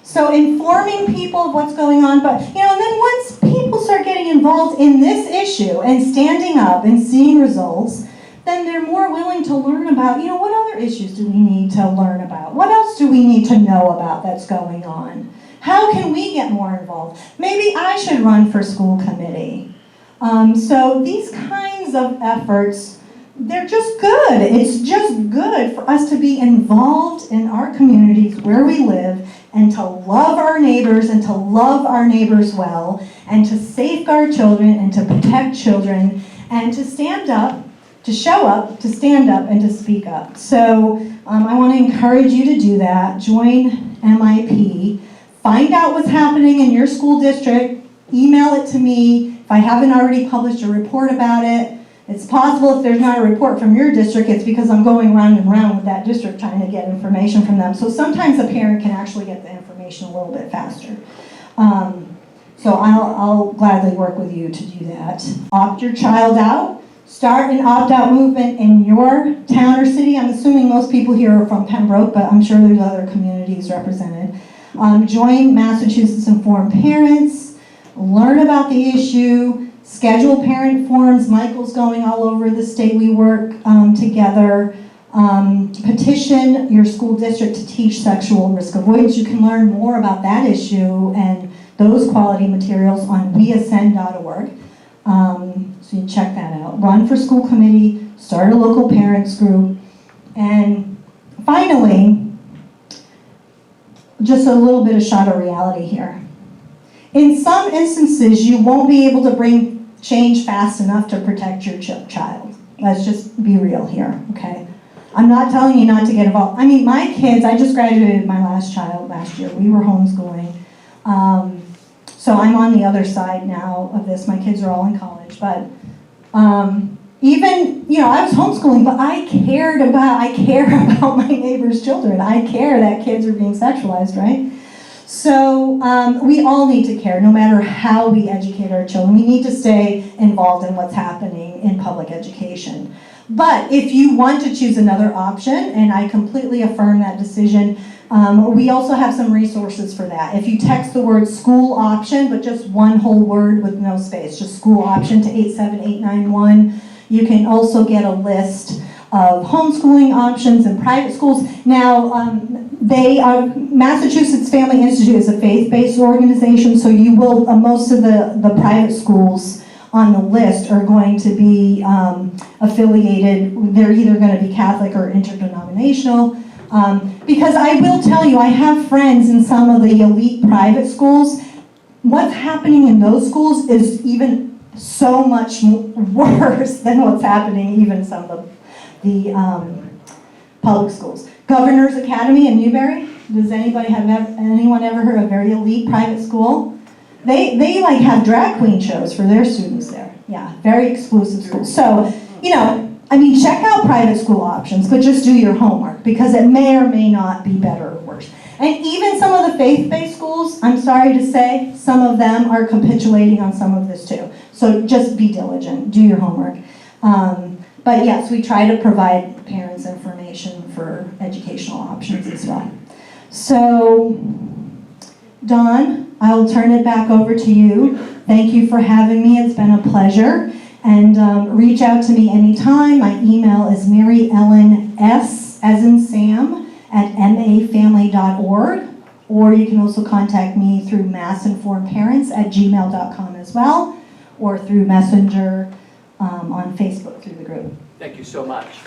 S1: So informing people of what's going on, but and then once people start getting involved in this issue and standing up and seeing results, then they're more willing to learn about, what other issues do we need to learn about? What else do we need to know about that's going on? How can we get more involved? Maybe I should run for school committee. So these kinds of efforts, they're just good. It's just good for us to be involved in our communities where we live and to love our neighbors and to love our neighbors well and to safeguard children and to protect children and to stand up, to show up, to stand up, and to speak up. So I want to encourage you to do that. Join MIP. Find out what's happening in your school district. Email it to me. If I haven't already published a report about it, it's possible if there's not a report from your district, it's because I'm going round and round with that district trying to get information from them. So sometimes a parent can actually get the information a little bit faster. So I'll gladly work with you to do that. Opt your child out. Start an opt-out movement in your town or city. I'm assuming most people here are from Pembroke, but I'm sure there's other communities represented. Join Massachusetts Informed Parents. Learn about the issue. Schedule parent forums. Michael's going all over the state. We work together. Petition your school district to teach sexual risk avoidance. You can learn more about that issue and those quality materials on weascend.org. So you check that out. Run for school committee. Start a local parents group. And finally, just a little bit of shot of reality here. In some instances, you won't be able to bring change fast enough to protect your child. Let's just be real here, okay? I'm not telling you not to get involved. I mean, my kids, I just graduated my last child last year. We were homeschooling. So I'm on the other side now of this. My kids are all in college. But even, I was homeschooling, but I care about my neighbor's children. I care that kids are being sexualized, right? So we all need to care, no matter how we educate our children. We need to stay involved in what's happening in public education. But if you want to choose another option, and I completely affirm that decision, we also have some resources for that. If you text the word school option, but just one whole word with no space, just school option to 87891, you can also get a list of homeschooling options in private schools. Now, Massachusetts Family Institute is a faith-based organization, so you will, most of the private schools on the list are going to be affiliated. They're either going to be Catholic or interdenominational. Because I will tell you, I have friends in some of the elite private schools. What's happening in those schools is even so much worse than what's happening even in some of the public schools. Governor's Academy in Newbury. Does anyone ever heard of a very elite private school? They like have drag queen shows for their students there. Yeah, very exclusive schools. So, check out private school options, but just do your homework because it may or may not be better or worse. And even some of the faith-based schools, I'm sorry to say, some of them are capitulating on some of this too. So just be diligent, do your homework. But yes, we try to provide parents information for educational options as well. So, Dawn, I'll turn it back over to you. Thank you for having me. It's been a pleasure. And reach out to me anytime. My email is maryellenS, as in Sam, @mafamily.org. Or you can also contact me through massinformedparents@gmail.com as well, or through Messenger on Facebook through the group.
S2: Thank you so much.